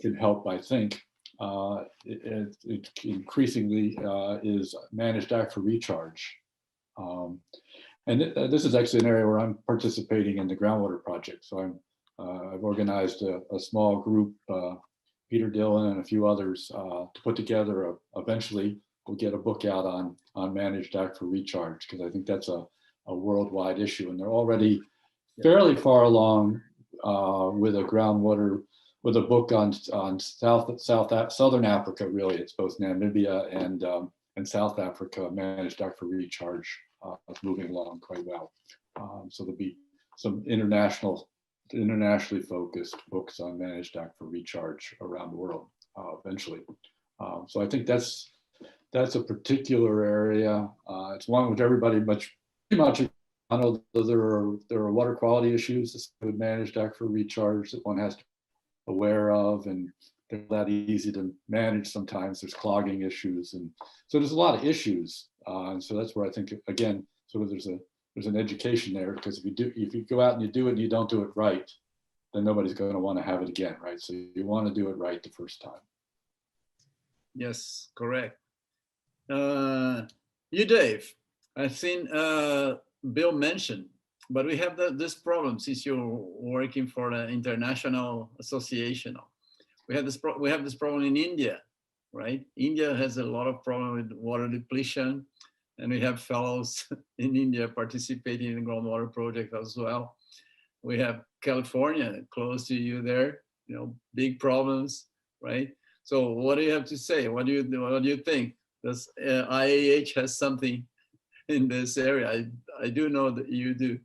B: can help, I think, it increasingly is managed aquifer recharge. And this is actually an area where I'm participating in the groundwater project. So I've organized a small group, Peter Dillon and a few others, to put together eventually we'll get a book out on managed aquifer recharge, because I think that's a worldwide issue, and they're already fairly far along with a book on Southern Africa. Really, it's both Namibia and South Africa managed aquifer recharge. Moving along quite well. So there'll be some internationally focused books on managed aquifer recharge around the world eventually. So I think that's a particular area. It's one which everybody pretty much. I know there are water quality issues with managed aquifer recharge that one has to be aware of, and they're not easy to manage sometimes. There's clogging issues, and so there's a lot of issues. And so that's where I think, again, sort of there's an education there, because if you go out and you do it and you don't do it right, then nobody's going to want to have it again, right? So you want to do it right the first time.
A: Yes, correct. Dave, I've seen Bill mentioned, but we have this problem since you're working for the international association. We have this problem in India, right? India has a lot of problem with water depletion, and we have fellows in India participating in the groundwater project as well. We have California close to you there, big problems, right? So what do you have to say? What do you think? Does IAH has something in this area. I do know that you do.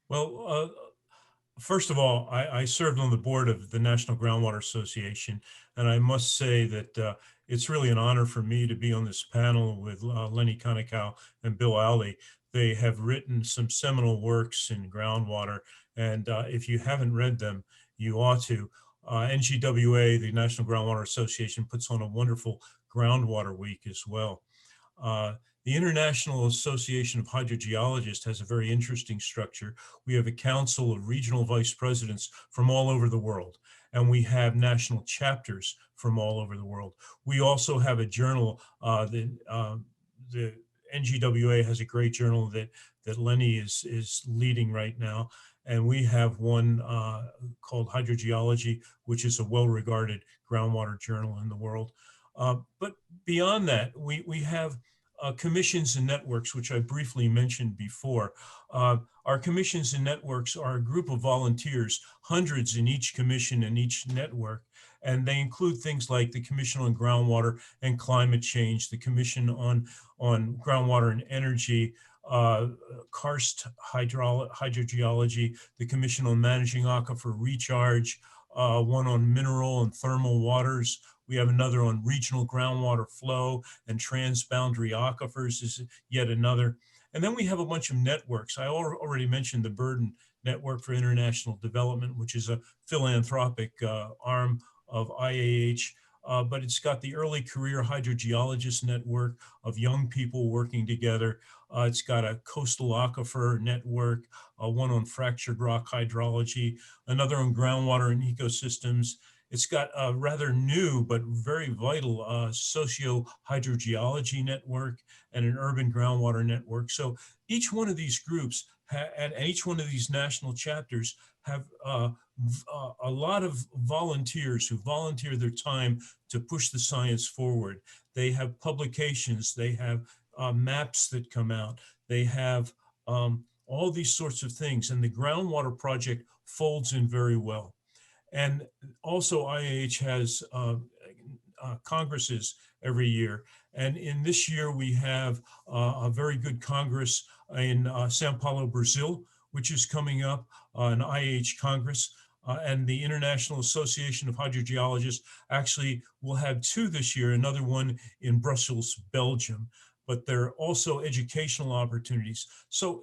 D: Well, first of all, I served on the board of the National Groundwater Association, and I must say that it's really an honor for me to be on this panel with Leonard Konikow and Bill Alley. They have written some seminal works in groundwater, and if you haven't read them, you ought to. NGWA, the National Groundwater Association, puts on a wonderful groundwater week as well. The International Association of Hydrogeologists has a very interesting structure. We have a council of regional vice presidents from all over the world, and we have national chapters from all over the world. We also have a journal, the NGWA has a great journal that Lenny is leading right now. And we have one called Hydrogeology, which is a well-regarded groundwater journal in the world. But beyond that, we have commissions and networks, which I briefly mentioned before. Our commissions and networks are a group of volunteers, hundreds in each commission and each network. And they include things like the Commission on Groundwater and Climate Change, the Commission on Groundwater and Energy, karst hydrogeology, the Commission on Managing Aquifer Recharge, one on mineral and thermal waters. We have another on regional groundwater flow, and transboundary aquifers is yet another. And then we have a bunch of networks. I already mentioned the Burden Network for International Development, which is a philanthropic arm of IAH. But it's got the Early Career Hydrogeologist Network of young people working together. It's got a Coastal Aquifer Network, one on fractured rock hydrology, another on groundwater and ecosystems. It's got a rather new but very vital socio-hydrogeology network and an urban groundwater network. So each one of these groups and each one of these national chapters have a lot of volunteers who volunteer their time to push the science forward. They have publications, they have maps that come out, they have all these sorts of things, and the Groundwater Project folds in very well. And also IAH has congresses every year. And in this year, we have a very good congress in Sao Paulo, Brazil, which is coming up, an IAH Congress. And the International Association of Hydrogeologists actually will have two this year, another one in Brussels, Belgium. But there are also educational opportunities. So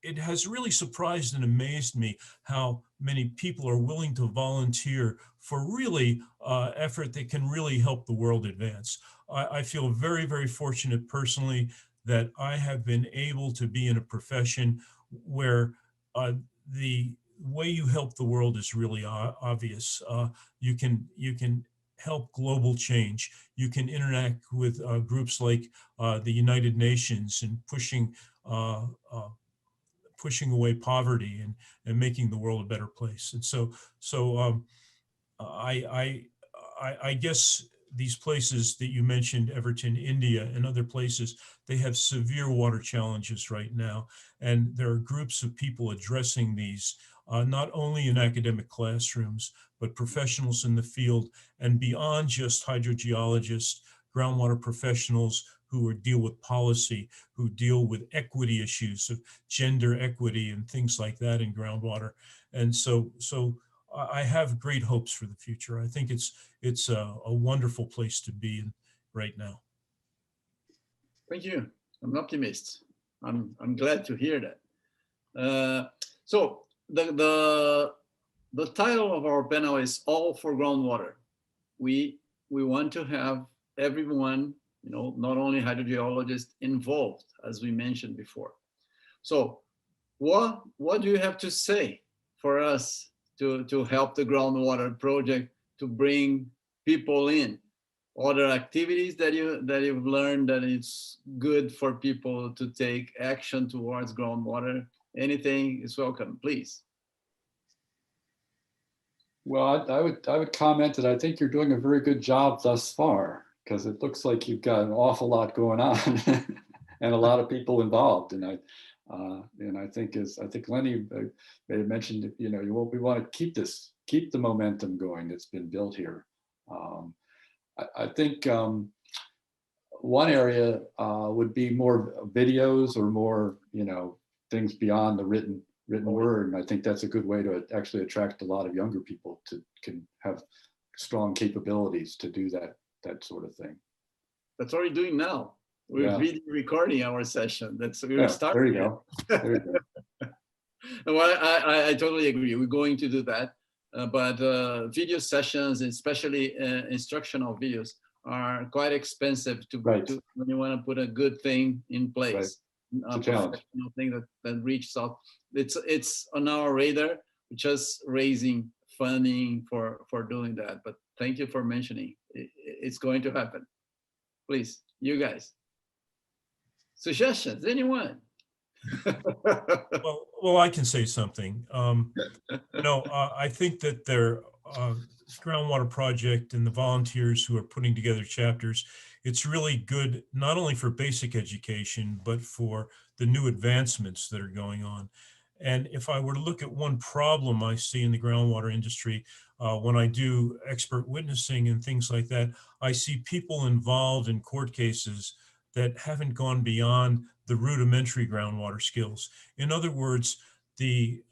D: it has really surprised and amazed me how many people are willing to volunteer for really effort that can really help the world advance. I feel very, very fortunate personally that I have been able to be in a profession where the way you help the world is really obvious. You can help global change. You can interact with groups like the United Nations and pushing away poverty and making the world a better place. And so I guess these places that you mentioned, Everton, India, and other places, they have severe water challenges right now. And there are groups of people addressing these, not only in academic classrooms, but professionals in the field and beyond just hydrogeologists, groundwater professionals who deal with policy, who deal with equity issues of gender equity and things like that in groundwater. And so I have great hopes for the future. I think it's a wonderful place to be in right now.
A: Thank you. I'm an optimist. I'm glad to hear that. So the title of our panel is All for Groundwater. We want to have everyone, not only hydrogeologists, involved, as we mentioned before. So what do you have to say for us to help the groundwater project to bring people in? Other activities that you've learned that it's good for people to take action towards groundwater? Anything is welcome, please.
B: Well, I would comment that I think you're doing a very good job thus far, because it looks like you've got an awful lot going on and a lot of people involved. And I think Lenny may have mentioned, we want to keep the momentum going that's been built here. I think one area would be more videos or more, things beyond the written word. And I think that's a good way to actually attract a lot of younger people to can have strong capabilities to do that sort of thing.
A: That's what we're doing now. We're video recording our session. We're starting.
B: There you go. There you go.
A: Well, I totally agree. We're going to do that. But video sessions, especially instructional videos, are quite expensive to when you want to put a good thing in place.
B: It's a challenge.
A: Thing that reaches out. It's on our radar. We're just raising funding for doing that. But thank you for mentioning. It's going to happen. Please, you guys. Suggestions, anyone?
D: Well, I can say something. I think that their groundwater project and the volunteers who are putting together chapters, it's really good, not only for basic education, but for the new advancements that are going on. And if I were to look at one problem I see in the groundwater industry, when I do expert witnessing and things like that, I see people involved in court cases that haven't gone beyond the rudimentary groundwater skills. In other words, the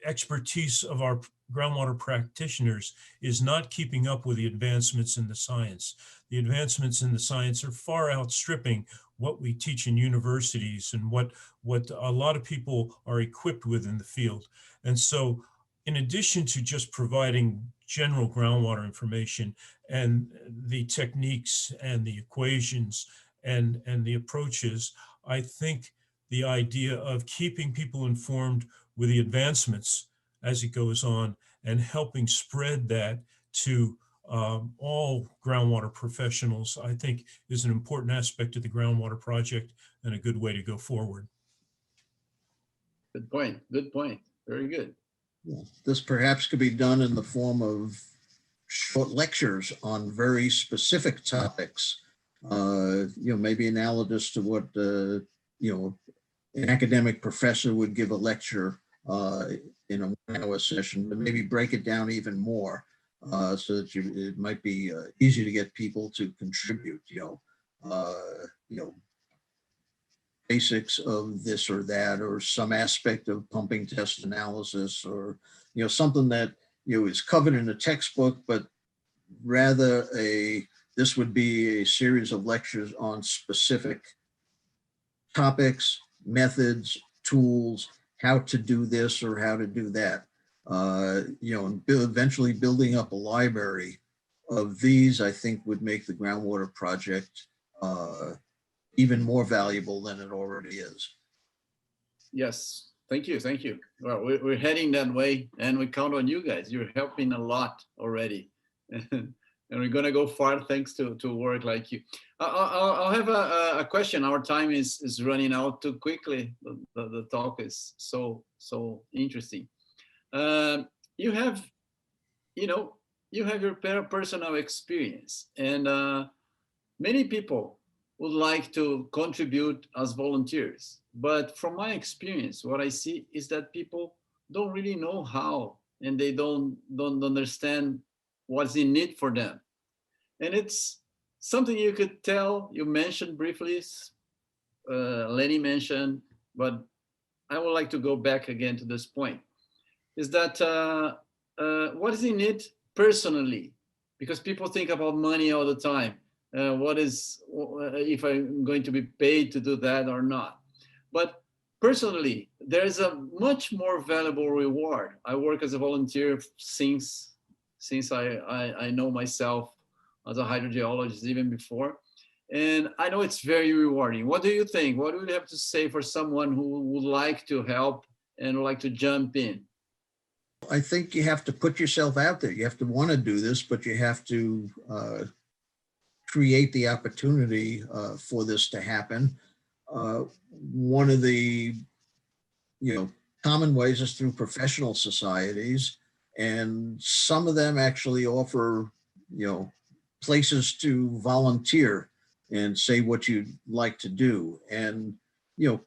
D: expertise of our groundwater practitioners is not keeping up with the advancements in the science. The advancements in the science are far outstripping what we teach in universities and what a lot of people are equipped with in the field. And so in addition to just providing general groundwater information and the techniques and the equations and the approaches, I think the idea of keeping people informed with the advancements as it goes on and helping spread that to all groundwater professionals, I think is an important aspect of the groundwater project and a good way to go forward.
A: Good point. Good point. Very good.
C: Yeah. This perhaps could be done in the form of short lectures on very specific topics, maybe analogous to what, an academic professor would give a lecture in a 1 hour session, but maybe break it down even more so that it might be easy to get people to contribute, basics of this or that, or some aspect of pumping test analysis, or, something that, is covered in a textbook, but rather this would be a series of lectures on specific topics, methods, tools, how to do this or how to do that. And eventually building up a library of these, I think, would make the groundwater project even more valuable than it already is.
A: Yes, thank you, thank you. Well, we're heading that way, and we count on you guys. You're helping a lot already, and we're gonna go far thanks to work like you. I'll have a question. Our time is running out too quickly. The talk is so interesting. You have your personal experience, and many people would like to contribute as volunteers. But from my experience, what I see is that people don't really know how, and they don't understand what's in it for them. And it's something you could tell, you mentioned briefly, Lenny mentioned, but I would like to go back again to this point, is that what is in it personally? Because people think about money all the time. If I'm going to be paid to do that or not? But personally, there's a much more valuable reward. I work as a volunteer since I know myself as a hydrogeologist even before. And I know it's very rewarding. What do you think? What would you have to say for someone who would like to help and would like to jump in?
C: I think you have to put yourself out there. You have to want to do this, but you have to create the opportunity for this to happen. One of the common ways is through professional societies, and some of them actually offer places to volunteer and say what you'd like to do, and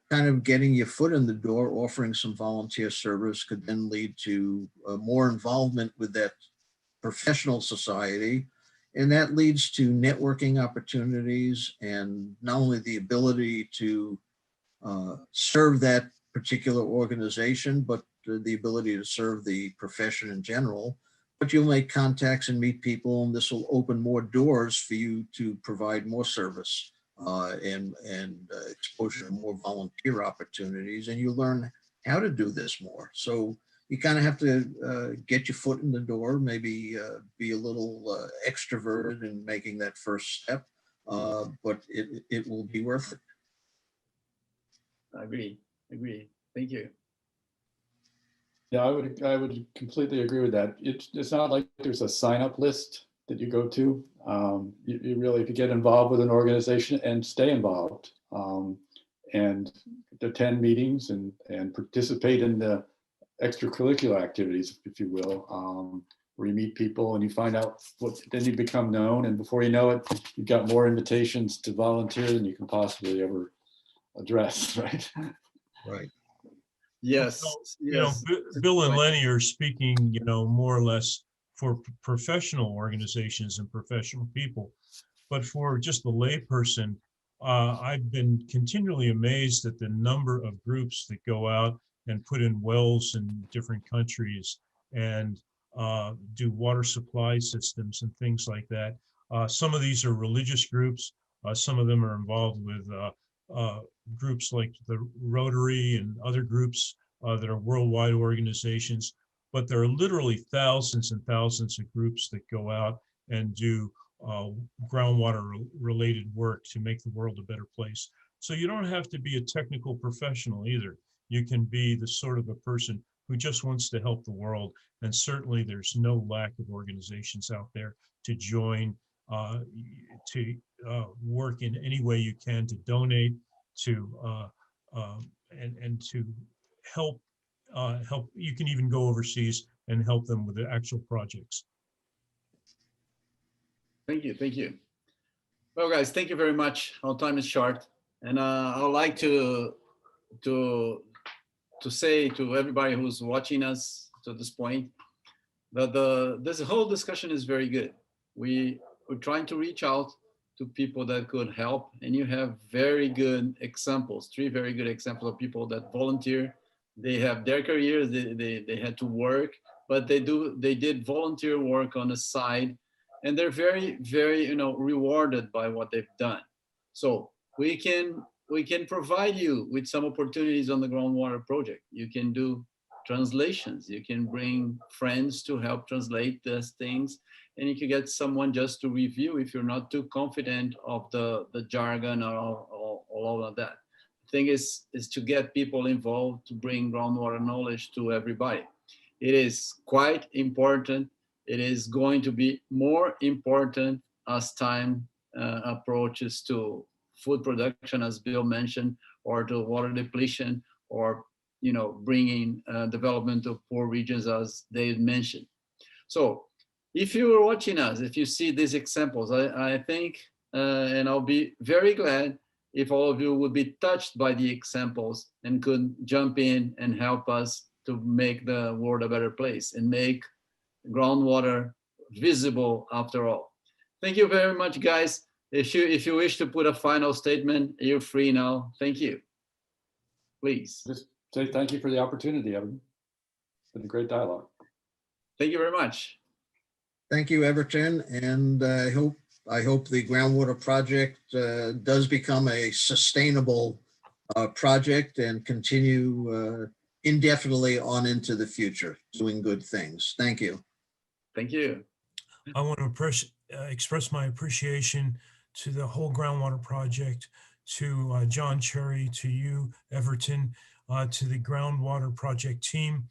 C: kind of getting your foot in the door, offering some volunteer service could then lead to more involvement with that professional society And that leads to networking opportunities and not only the ability to serve that particular organization, but the ability to serve the profession in general. But you'll make contacts and meet people, and this will open more doors for you to provide more service and exposure to more volunteer opportunities, and you learn how to do this more. So you kind of have to get your foot in the door, maybe be a little extroverted in making that first step, but it will be worth it.
A: I agree. Thank you.
B: Yeah, I would completely agree with that. It's not like there's a sign up list that you go to. You really, if you get involved with an organization and stay involved and attend meetings and participate in the extracurricular activities, if you will, where you meet people and you find out then you become known, and before you know it, you've got more invitations to volunteer than you can possibly ever address, right?
C: Right.
A: Yes.
D: Well,
A: Yes.
D: Bill and Lenny are speaking, more or less for professional organizations and professional people. But for just the layperson, I've been continually amazed at the number of groups that go out and put in wells in different countries and do water supply systems and things like that. Some of these are religious groups. Some of them are involved with groups like the Rotary and other groups that are worldwide organizations. But there are literally thousands and thousands of groups that go out and do groundwater related work to make the world a better place. So you don't have to be a technical professional either. You can be the sort of a person who just wants to help the world. And certainly there's no lack of organizations out there to join, to work in any way you can, to donate, to and to help. You can even go overseas and help them with the actual projects.
A: Thank you. Well, guys, thank you very much. Our time is short, and I would like to say to everybody who's watching us to this point that this whole discussion is very good. We're trying to reach out to people that could help, and you have very good examples, 3 very good examples of people that volunteer. They have their careers, they had to work, but they did volunteer work on the side, and they're very, very, rewarded by what they've done. So we can provide you with some opportunities on the groundwater project. You can do translations. You can bring friends to help translate these things, and you can get someone just to review if you're not too confident of the jargon or all of that. The thing is to get people involved, to bring groundwater knowledge to everybody. It is quite important. It is going to be more important as time approaches to food production, as Bill mentioned, or to water depletion, or bringing development of poor regions, as David mentioned. So if you are watching us, if you see these examples, I think, and I'll be very glad if all of you would be touched by the examples and could jump in and help us to make the world a better place and make groundwater visible after all. Thank you very much, guys. If you wish to put a final statement, you're free now. Thank you. Please.
B: Just say thank you for the opportunity, Evan. It's been a great dialogue.
A: Thank you very much.
C: Thank you, Everton, and I hope the groundwater project does become a sustainable project and continue indefinitely on into the future, doing good things. Thank you.
A: Thank you.
D: I want to express my appreciation to the whole groundwater project, to John Cherry, to you, Everton, to the groundwater project team,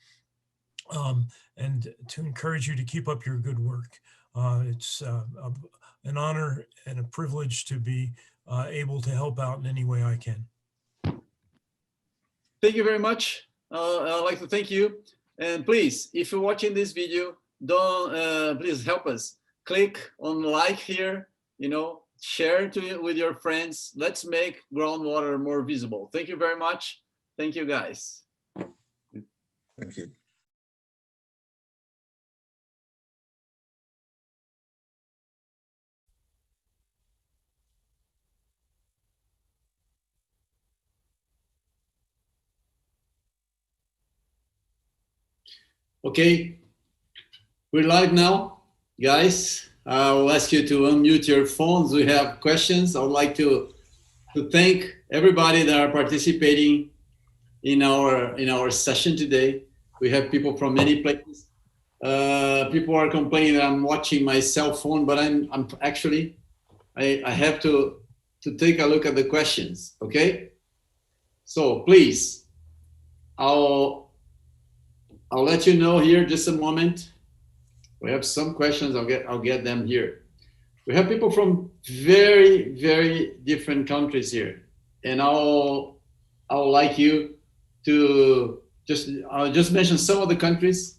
D: and to encourage you to keep up your good work. It's an honor and a privilege to be able to help out in any way I can.
A: Thank you very much. I'd like to thank you. And please, if you're watching this video, don't please help us. Click on like here, share it with your friends. Let's make groundwater more visible. Thank you very much. Thank you, guys.
C: Thank you.
A: Okay, we're live now, guys. I'll ask you to unmute your phones. We have questions. I would like to thank everybody that are participating in our session today. We have people from many places. People are complaining that I'm watching my cell phone, but I'm actually, I have to take a look at the questions, okay? So please, I'll let you know here just a moment. We have some questions, I'll get them here. We have people from very, very different countries here. And I'll like you to I'll just mention some of the countries.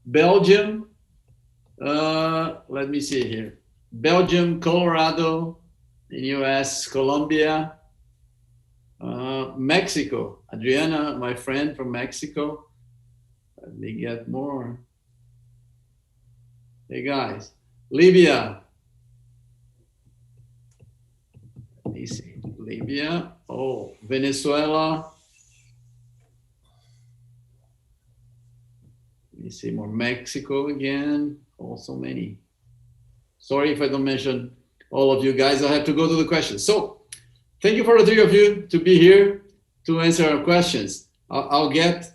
A: Belgium, let me see here. Belgium, Colorado, in US, Colombia, Mexico. Adriana, my friend from Mexico. Let me get more. Hey guys, Libya. Let me see, Libya. Oh, Venezuela. Let me see more. Mexico again. Also many. Sorry if I don't mention all of you guys. I have to go to the questions. So thank you for the three of you to be here to answer our questions. I'll get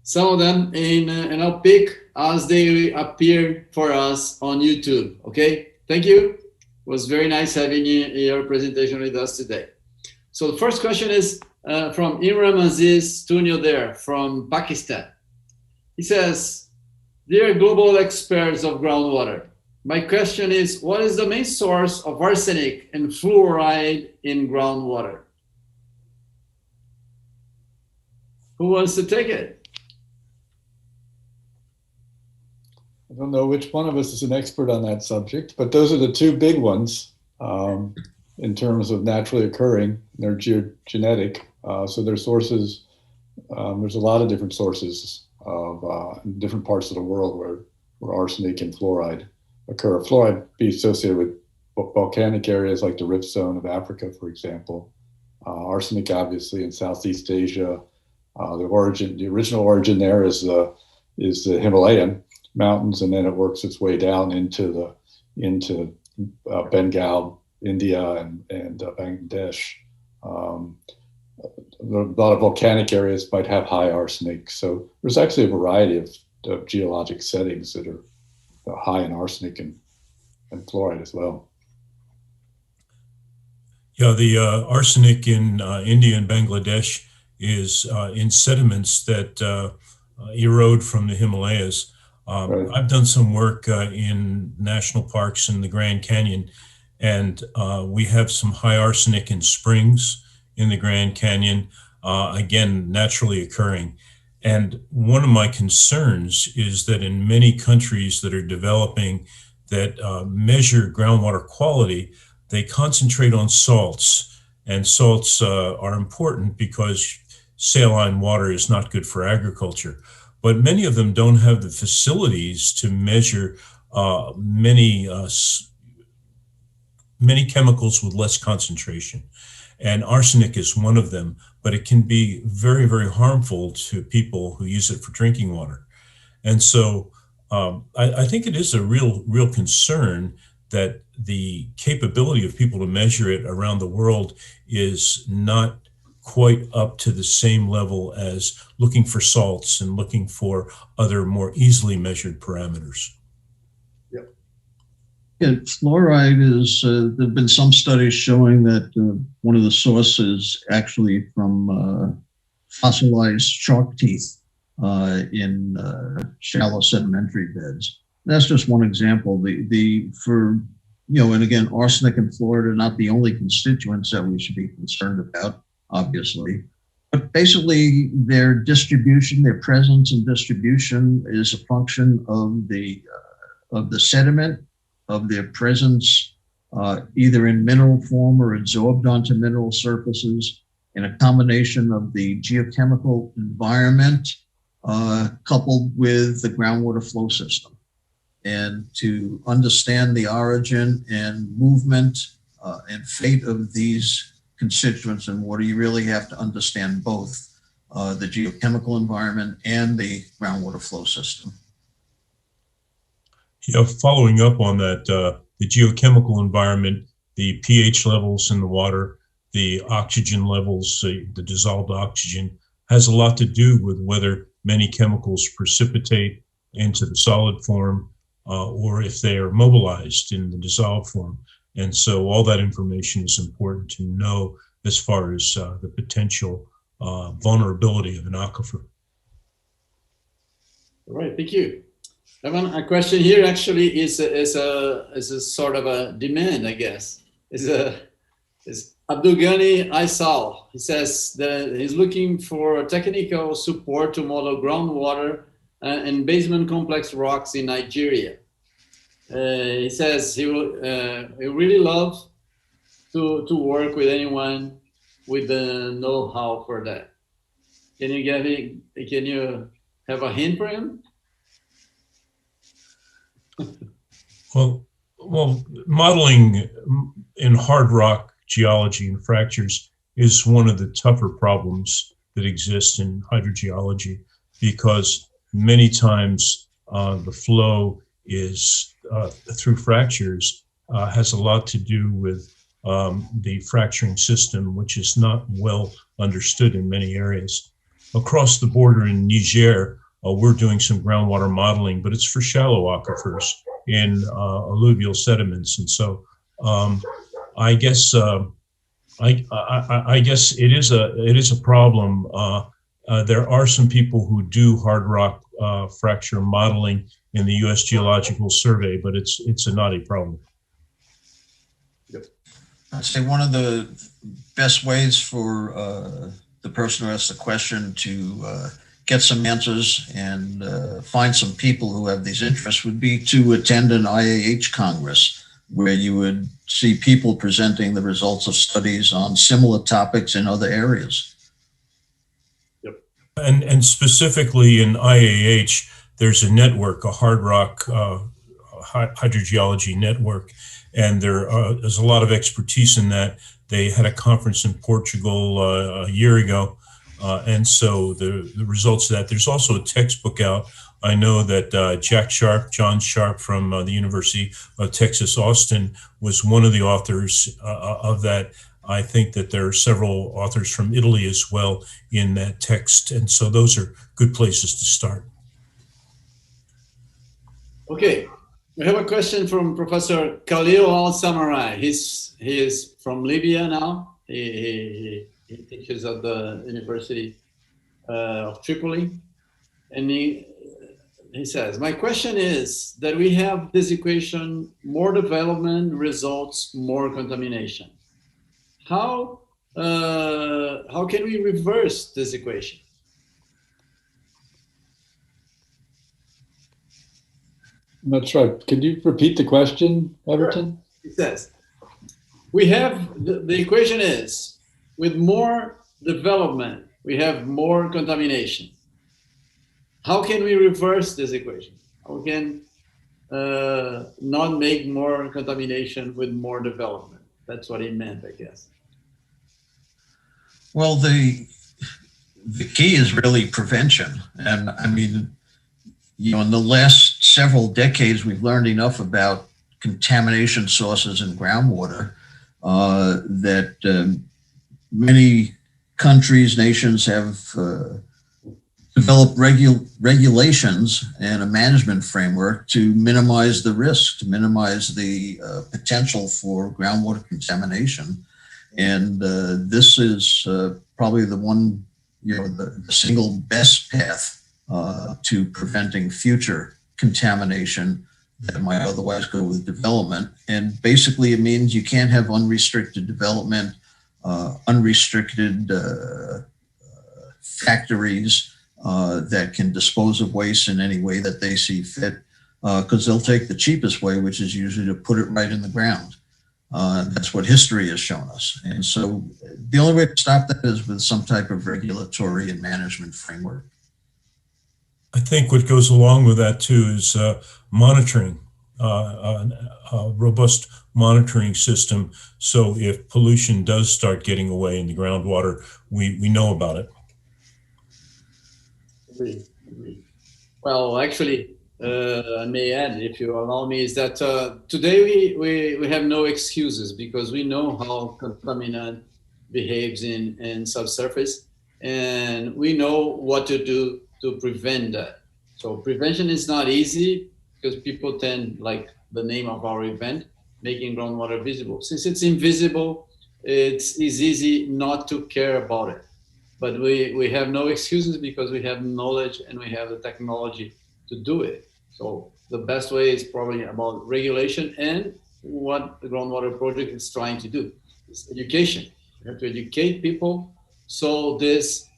A: some of them and I'll pick as they appear for us on YouTube. Okay, thank you. It was very nice having your presentation with us today. So the first question is from Imran Aziz Tunio there from Pakistan. He says, dear global experts of groundwater, my question is, what is the main source of arsenic and fluoride in groundwater? Who wants to take it?
B: I don't know which one of us is an expert on that subject, but those are the two big ones in terms of naturally occurring. They're genetic, so their sources, there's a lot of different sources of different parts of the world where arsenic and fluoride occur. Fluoride be associated with volcanic areas like the Rift Zone of Africa, for example. Arsenic, obviously, in Southeast Asia. The original origin there is the Himalayan mountains, and then it works its way down into Bengal, India, and Bangladesh. A lot of volcanic areas might have high arsenic. So there's actually a variety of geologic settings that are high in arsenic and fluoride as well.
D: Yeah, the arsenic in India and Bangladesh is in sediments that erode from the Himalayas.
B: Right.
D: I've done some work in national parks in the Grand Canyon, and we have some high arsenic in springs in the Grand Canyon, again, naturally occurring. And one of my concerns is that in many countries that are developing that measure groundwater quality, they concentrate on salts. And salts are important because saline water is not good for agriculture. But many of them don't have the facilities to measure many chemicals with less concentration. And arsenic is one of them, but it can be very, very harmful to people who use it for drinking water. And so I think it is a real concern that the capability of people to measure it around the world is not quite up to the same level as looking for salts and looking for other more easily measured parameters.
C: Yeah, fluoride is, there have been some studies showing that one of the sources actually from fossilized shark teeth in shallow sedimentary beds. That's just one example. And again, arsenic and fluoride are not the only constituents that we should be concerned about, obviously. But basically, their distribution, their presence and distribution is a function of the sediment, of their presence either in mineral form or absorbed onto mineral surfaces, in a combination of the geochemical environment coupled with the groundwater flow system. And to understand the origin and movement and fate of these constituents in water, you really have to understand both the geochemical environment and the groundwater flow system.
D: Yeah, following up on that, the geochemical environment, the pH levels in the water, the oxygen levels, the dissolved oxygen has a lot to do with whether many chemicals precipitate into the solid form or if they are mobilized in the dissolved form. And so all that information is important to know as far as the potential vulnerability of an aquifer.
A: All right, thank you. A question here actually is a sort of a demand, I guess. Is Abdulghani Aysal. He says that he's looking for technical support to model groundwater and basement complex rocks in Nigeria. He says he really loves to work with anyone with the know-how for that. Can you have a hint for him?
D: Well, modeling in hard rock geology and fractures is one of the tougher problems that exist in hydrogeology, because many times the flow is through fractures has a lot to do with the fracturing system, which is not well understood in many areas. Across the border in Niger, we're doing some groundwater modeling, but it's for shallow aquifers in alluvial sediments. And so I guess I guess it is a problem. There are some people who do hard rock fracture modeling in the U.S. Geological Survey, but it's a knotty problem.
C: I'd say one of the best ways for the person who asked the question to get some answers and find some people who have these interests would be to attend an IAH Congress, where you would see people presenting the results of studies on similar topics in other areas.
D: Yep. And specifically in IAH, there's a network, a hard rock hydrogeology network, and there's a lot of expertise in that. They had a conference in Portugal a year ago, and so the results of that. There's also a textbook out. I know that John Sharp from the University of Texas, Austin, was one of the authors of that. I think that there are several authors from Italy as well in that text, and so those are good places to start. Okay,
A: we have a question from Professor Khalil Al-Samarai. He is from Libya now. He teaches at the University of Tripoli, and he says, my question is that we have this equation: more development results more contamination. How can we reverse this equation?
B: I'm not sure. Can you repeat the question, Everton?
A: It says, we have, the equation is, with more development, we have more contamination. How can we reverse this equation? How can not make more contamination with more development? That's what he meant, I guess.
C: Well, the key is really prevention. And I mean, you know, in the last several decades, we've learned enough about contamination sources in groundwater that many countries, nations have developed regulations and a management framework to minimize the risk, to minimize the potential for groundwater contamination. And this is probably the one, you know, the single best path to preventing future contamination that might otherwise go with development. And basically it means you can't have unrestricted development, unrestricted factories that can dispose of waste in any way that they see fit, because they'll take the cheapest way, which is usually to put it right in the ground. That's what history has shown us. And so the only way to stop that is with some type of regulatory and management framework.
D: I think what goes along with that too is monitoring, a robust monitoring system. So if pollution does start getting away in the groundwater, we know about it.
A: Well, actually, I may add, if you allow me, is that today we have no excuses because we know how contaminant behaves in subsurface, and we know what to do to prevent that. So prevention is not easy because people tend, like the name of our event, making groundwater visible. Since it's invisible, it's easy not to care about it. But we have no excuses because we have knowledge and we have the technology to do it. So the best way is probably about regulation and what the groundwater project is trying to do is education. You have to educate people. So this,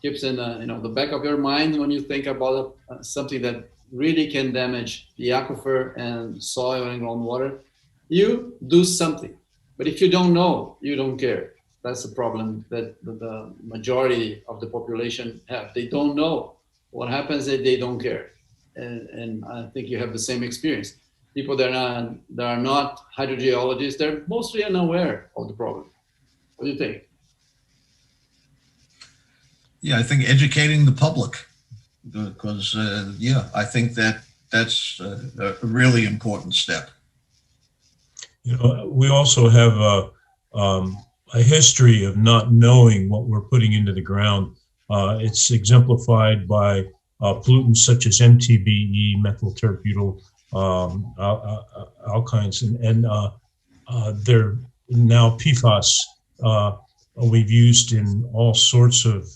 A: keeps in the back of your mind when you think about something that really can damage the aquifer and soil and groundwater. You do something. But if you don't know, you don't care. That's the problem that the majority of the population have. They don't know what happens if they don't care. And I think you have the same experience. People that are not hydrogeologists, they're mostly unaware of the problem. What do you think?
C: Yeah, I think educating the public, because I think that's a really important step.
D: We also have a history of not knowing what we're putting into the ground. It's exemplified by pollutants such as MTBE, methyl terbutyl alkynes, and they're now PFAS. We've used in all sorts of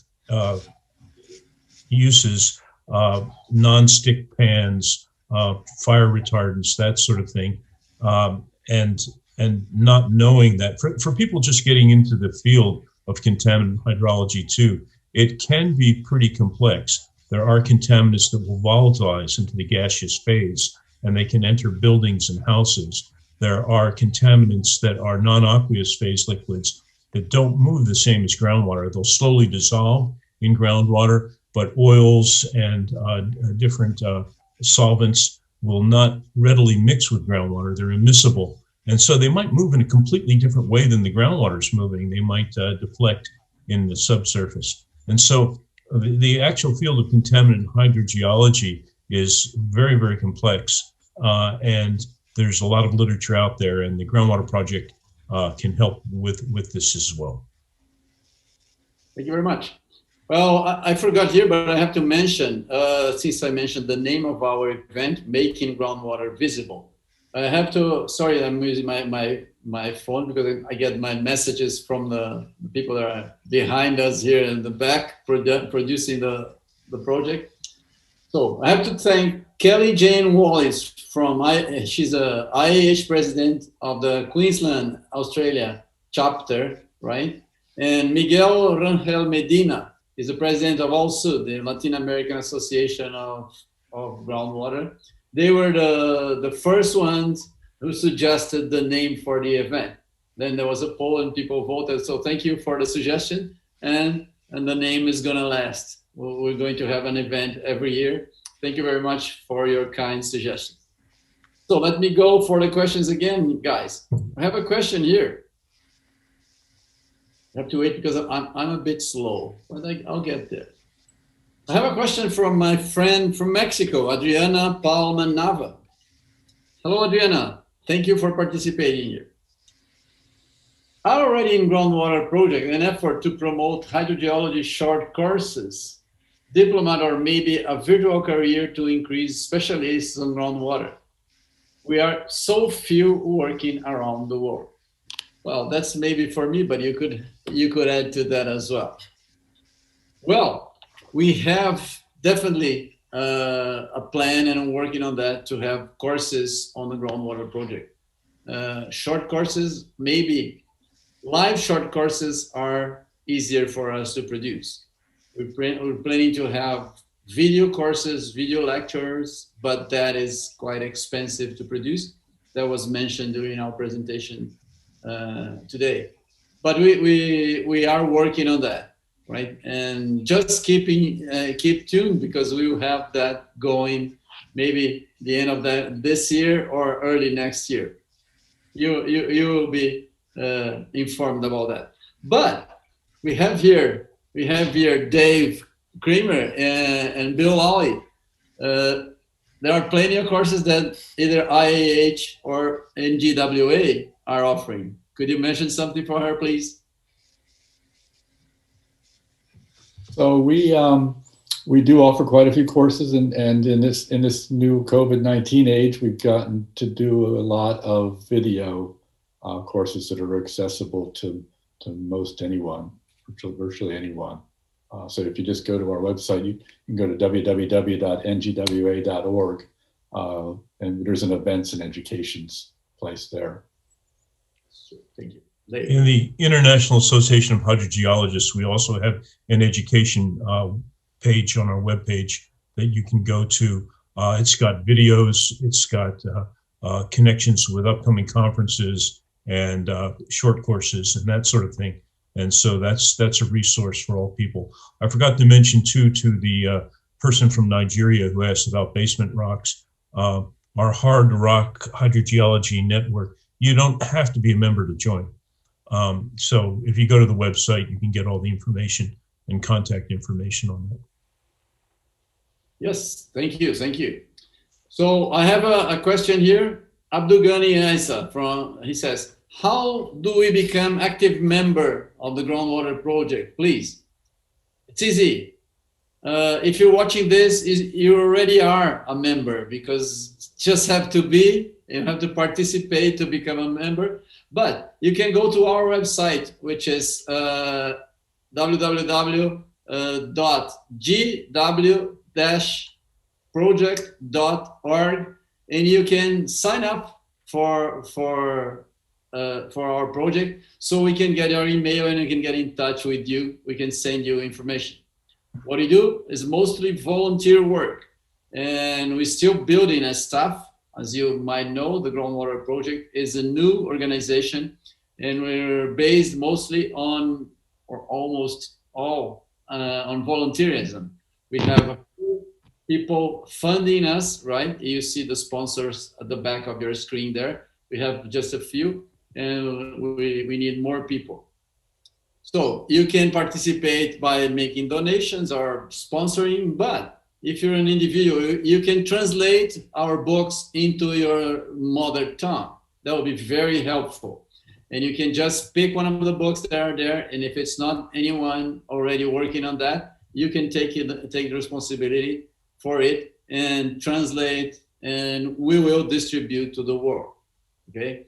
D: uses, non-stick pans, fire retardants, that sort of thing. And not knowing that for people just getting into the field of contaminant hydrology too, it can be pretty complex. There are contaminants that will volatilize into the gaseous phase and they can enter buildings and houses. There are contaminants that are non-aqueous phase liquids that don't move the same as groundwater. They'll slowly dissolve in groundwater, but oils and different solvents will not readily mix with groundwater. They're immiscible. And so they might move in a completely different way than the groundwater is moving. They might deflect in the subsurface. And so the actual field of contaminant hydrogeology is very, very complex. And there's a lot of literature out there, and the Groundwater Project can help with this as well.
A: Thank you very much. Well, I forgot here, but I have to mention, since I mentioned the name of our event, Making Groundwater Visible. I have to, sorry, I'm using my phone because I get my messages from the people that are behind us here in the back producing the project. So I have to thank Kelly Jane Wallace she's a IAH President of the Queensland, Australia chapter, right? And Miguel Rangel Medina is the President of ALSUD, the Latin American Association of Groundwater. They were the first ones who suggested the name for the event. Then there was a poll and people voted. So thank you for the suggestion. And the name is gonna last. We're going to have an event every year. Thank you very much for your kind suggestions. So let me go for the questions again, guys. I have a question here. I have to wait because I'm a bit slow, but I'll get there. I have a question from my friend from Mexico, Adriana Palma Nava. Hello, Adriana. Thank you for participating here. Already in Groundwater Project, an effort to promote hydrogeology short courses, diploma or maybe a virtual career to increase specialists on groundwater. We are so few working around the world. Well, that's maybe for me, but you could add to that as well. Well, we have definitely a plan, and I'm working on that to have courses on the Groundwater Project. Short courses, maybe live short courses are easier for us to produce. We're planning to have video courses, video lectures, but that is quite expensive to produce. That was mentioned during our presentation today. But we are working on that. Right, and just keep tuned because we will have that going maybe the end of this year or early next year. You will be informed about that. But we have here Dave Kreamer and Bill Lawley. there are plenty of courses that either IAH or NGWA are offering. Could you mention something for her, please?
B: So we do offer quite a few courses, and in this new COVID-19 age, we've gotten to do a lot of video courses that are accessible to most anyone, virtually anyone. So if you just go to our website, you can go to www.ngwa.org, and there's an events and educations place there.
A: Thank you.
D: In the International Association of Hydrogeologists, we also have an education page on our webpage that you can go to. It's got videos, it's got connections with upcoming conferences and short courses and that sort of thing. And so that's a resource for all people. I forgot to mention too, to the person from Nigeria who asked about basement rocks, our Hard Rock Hydrogeology Network, you don't have to be a member to join. So if you go to the website, you can get all the information and contact information on that.
A: Yes, thank you, thank you. So I have a question here. Abdul Ghani Isa he says, how do we become active member of the Groundwater project, please? It's easy. If you're watching this, you already are a member, because just have to be, you have to participate to become a member. But you can go to our website, which is www.gw-project.org, and you can sign up for our project, so we can get your email and we can get in touch with you. We can send you information. What we do is mostly volunteer work, and we're still building a staff. As you might know, the Groundwater Project is a new organization, and we're based mostly on, or almost all, on volunteerism. We have a few people funding us, right? You see the sponsors at the back of your screen there. We have just a few, and we need more people. So you can participate by making donations or sponsoring, but if you're an individual, you can translate our books into your mother tongue. That will be very helpful. And you can just pick one of the books that are there, and if it's not anyone already working on that, you can take the responsibility for it and translate, and we will distribute to the world, okay?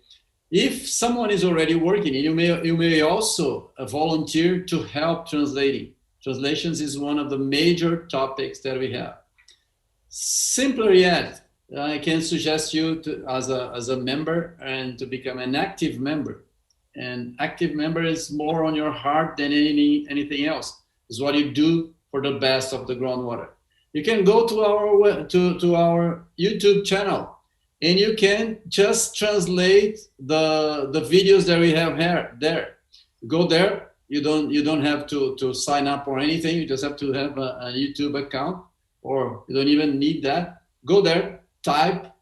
A: If someone is already working, you may also volunteer to help translating. Translations is one of the major topics that we have. Simpler yet, I can suggest you to, as a member, and to become an active member. And active member is more on your heart than anything else. It's what you do for the best of the groundwater. You can go to our YouTube channel, and you can just translate the videos that we have here there. Go there. You don't have to sign up or anything. You just have to have a YouTube account, or you don't even need that. Go there, type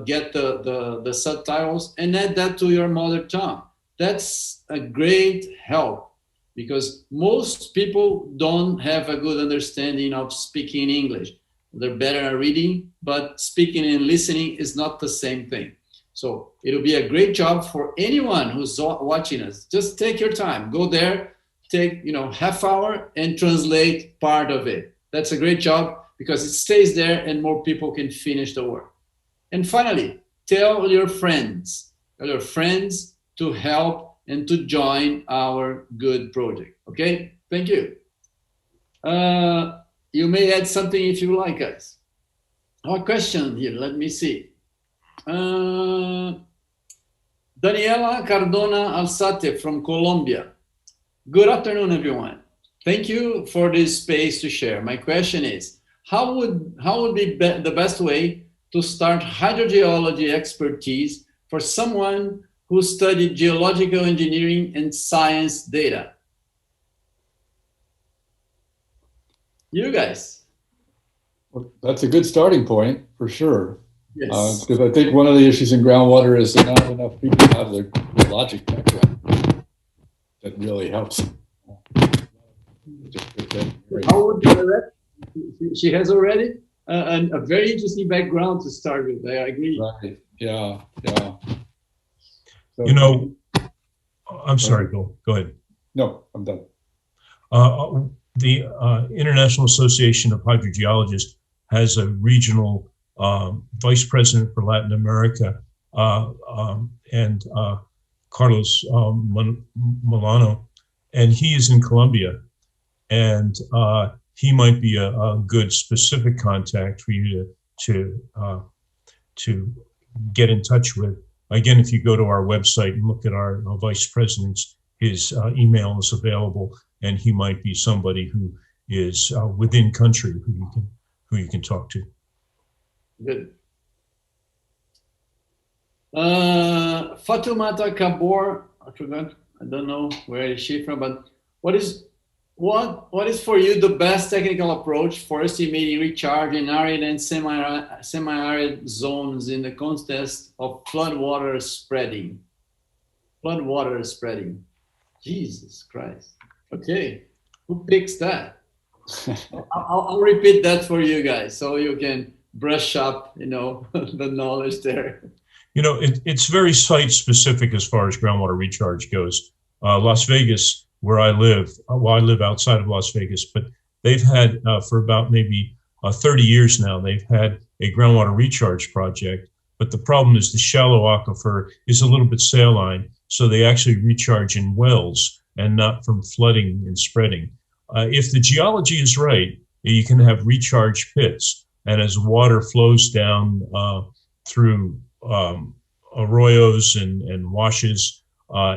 A: get the subtitles, and add that to your mother tongue. That's a great help, because most people don't have a good understanding of speaking English. They're better at reading, but speaking and listening is not the same thing. So it'll be a great job for anyone who's watching us. Just take your time, go there, take half hour and translate part of it. That's a great job, because it stays there and more people can finish the work. And finally, tell your friends to help and to join our good project. Okay, thank you. You may add something if you like, guys. Our question here, let me see. Daniela Cardona Alzate from Colombia. Good afternoon, everyone. Thank you for this space to share. My question is, how would be the best way to start hydrogeology expertise for someone who studied geological engineering and science data? You guys.
B: Well, that's a good starting point for sure.
A: Yes.
B: Because I think one of the issues in groundwater is that not enough people have the geologic background. That really helps.
A: How would you direct? She has already? a very interesting background to start with. I agree.
B: Right. Yeah. Yeah. So,
D: You know, I'm sorry, go ahead.
B: no, I'm done.
D: The International Association of Hydrogeologists has a regional vice president for Latin America, and Carlos Milano, and he is in Colombia, and he might be a good specific contact for you to get in touch with. Again, if you go to our website and look at our vice presidents, his email is available, and he might be somebody who is within country who you can talk to.
A: Good. Fatoumata Kabor, I forgot. I don't know where is she from, but what is for you the best technical approach for estimating recharge in arid and semi-arid zones in the context of floodwater spreading? Floodwater spreading. Jesus Christ. Okay, who picks that? I'll repeat that for you guys so you can brush up, you know, the knowledge there.
D: You know, it's very site specific as far as groundwater recharge goes. Las Vegas, where I live, well, I live outside of Las Vegas, but they've had for about maybe 30 years now, they've had a groundwater recharge project. But the problem is the shallow aquifer is a little bit saline, so they actually recharge in wells and not from flooding and spreading. If the geology is right, you can have recharge pits, and as water flows down through arroyos and washes,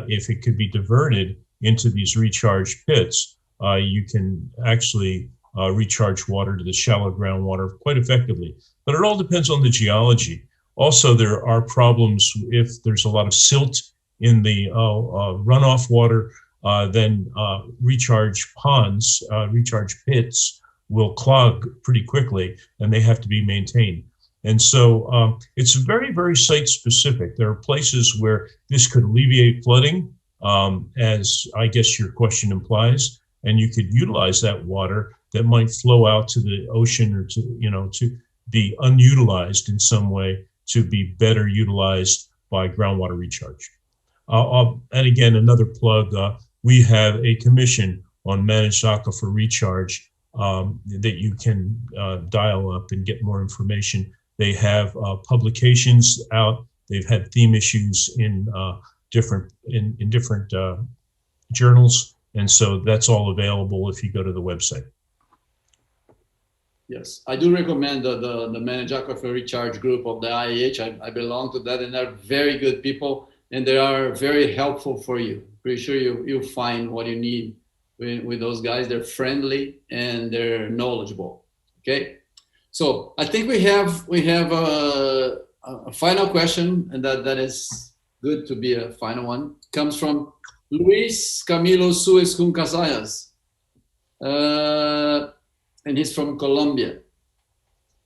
D: if it could be diverted into these recharge pits, you can actually recharge water to the shallow groundwater quite effectively. But it all depends on the geology. Also, there are problems if there's a lot of silt in the runoff water, then recharge ponds, recharge pits will clog pretty quickly, and they have to be maintained. And so it's very, very site specific. There are places where this could alleviate flooding, as I guess your question implies, and you could utilize that water that might flow out to the ocean or to, you know, to be unutilized in some way to be better utilized by groundwater recharge. And again, another plug, we have a commission on managed aquifer recharge that you can dial up and get more information. They have publications out. They've had theme issues in different journals, and so that's all available if you go to the website.
A: Yes, I do recommend the Managed Aquifer Recharge group of the IAH. I belong to that, and they're very good people, and they are very helpful for you. Pretty sure you'll find what you need with those guys. They're friendly and they're knowledgeable. Okay, so I think we have a final question, and that is good to be a final one. Comes from Luis Camilo Suez Casayas. And he's from Colombia.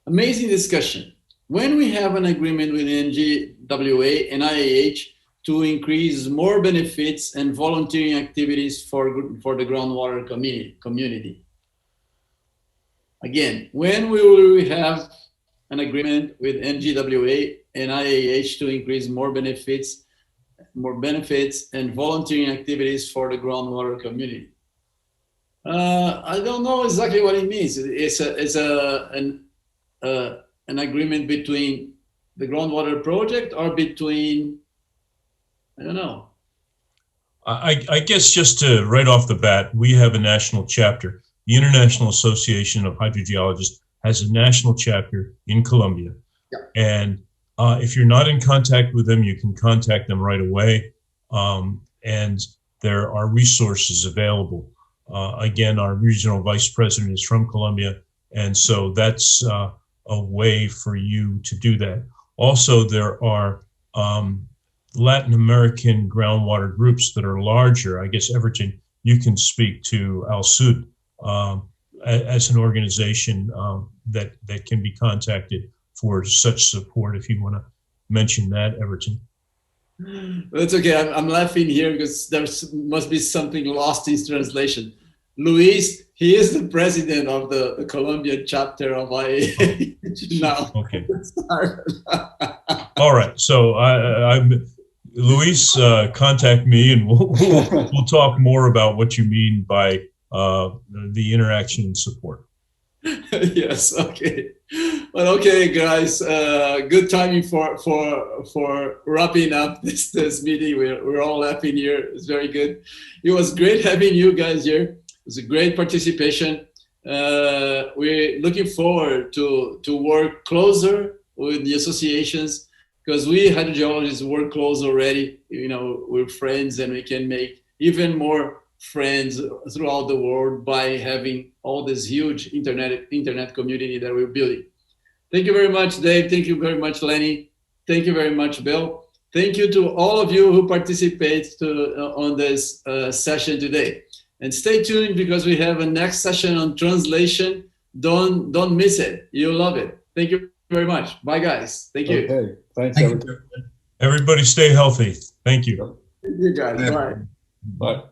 A: Amazing discussion. When we have an agreement with NGWA and IAH to increase more benefits and volunteering activities for the groundwater community. Again, when will we have an agreement with NGWA and IAH to increase more benefits and volunteering activities for the groundwater community? I don't know exactly what it means. It's an agreement between the groundwater project or between, I don't know.
D: I guess just to right off the bat, we have a national chapter. The International Association of Hydrogeologists has a national chapter in Colombia.
A: Yeah.
D: And if you're not in contact with them, you can contact them right away. And there are resources available. Again, our regional vice president is from Colombia, and so that's a way for you to do that. Also, there are Latin American groundwater groups that are larger. I guess, Everton, you can speak to Al Sud as an organization that can be contacted for such support, if you want to mention that, Everton.
A: That's okay. I'm laughing here because there must be something lost in translation. Luis, He is the president of the Colombian chapter of IAH now.
D: Okay. All right. So I'm Luis. Contact me, and we'll talk more about what you mean by the interaction and support.
A: Yes. Okay. Well, okay, guys. Good timing for wrapping up this meeting. We're all laughing here. It's very good. It was great having you guys here. It was a great participation. We're looking forward to work closer with the associations, because we hydrogeologists work close already. You know, we're friends, and we can make even more friends throughout the world by having all this huge internet community that we're building. Thank you very much, Dave. Thank you very much, Lenny. Thank you very much, Bill. Thank you to all of you who participate on this session today. And stay tuned, because we have a next session on translation. Don't miss it. You'll love it. Thank you very much. Bye, guys. Thank you.
B: Okay, thanks, everyone.
D: Everybody stay healthy. Thank you.
A: Thank you, guys. Bye.
B: Bye.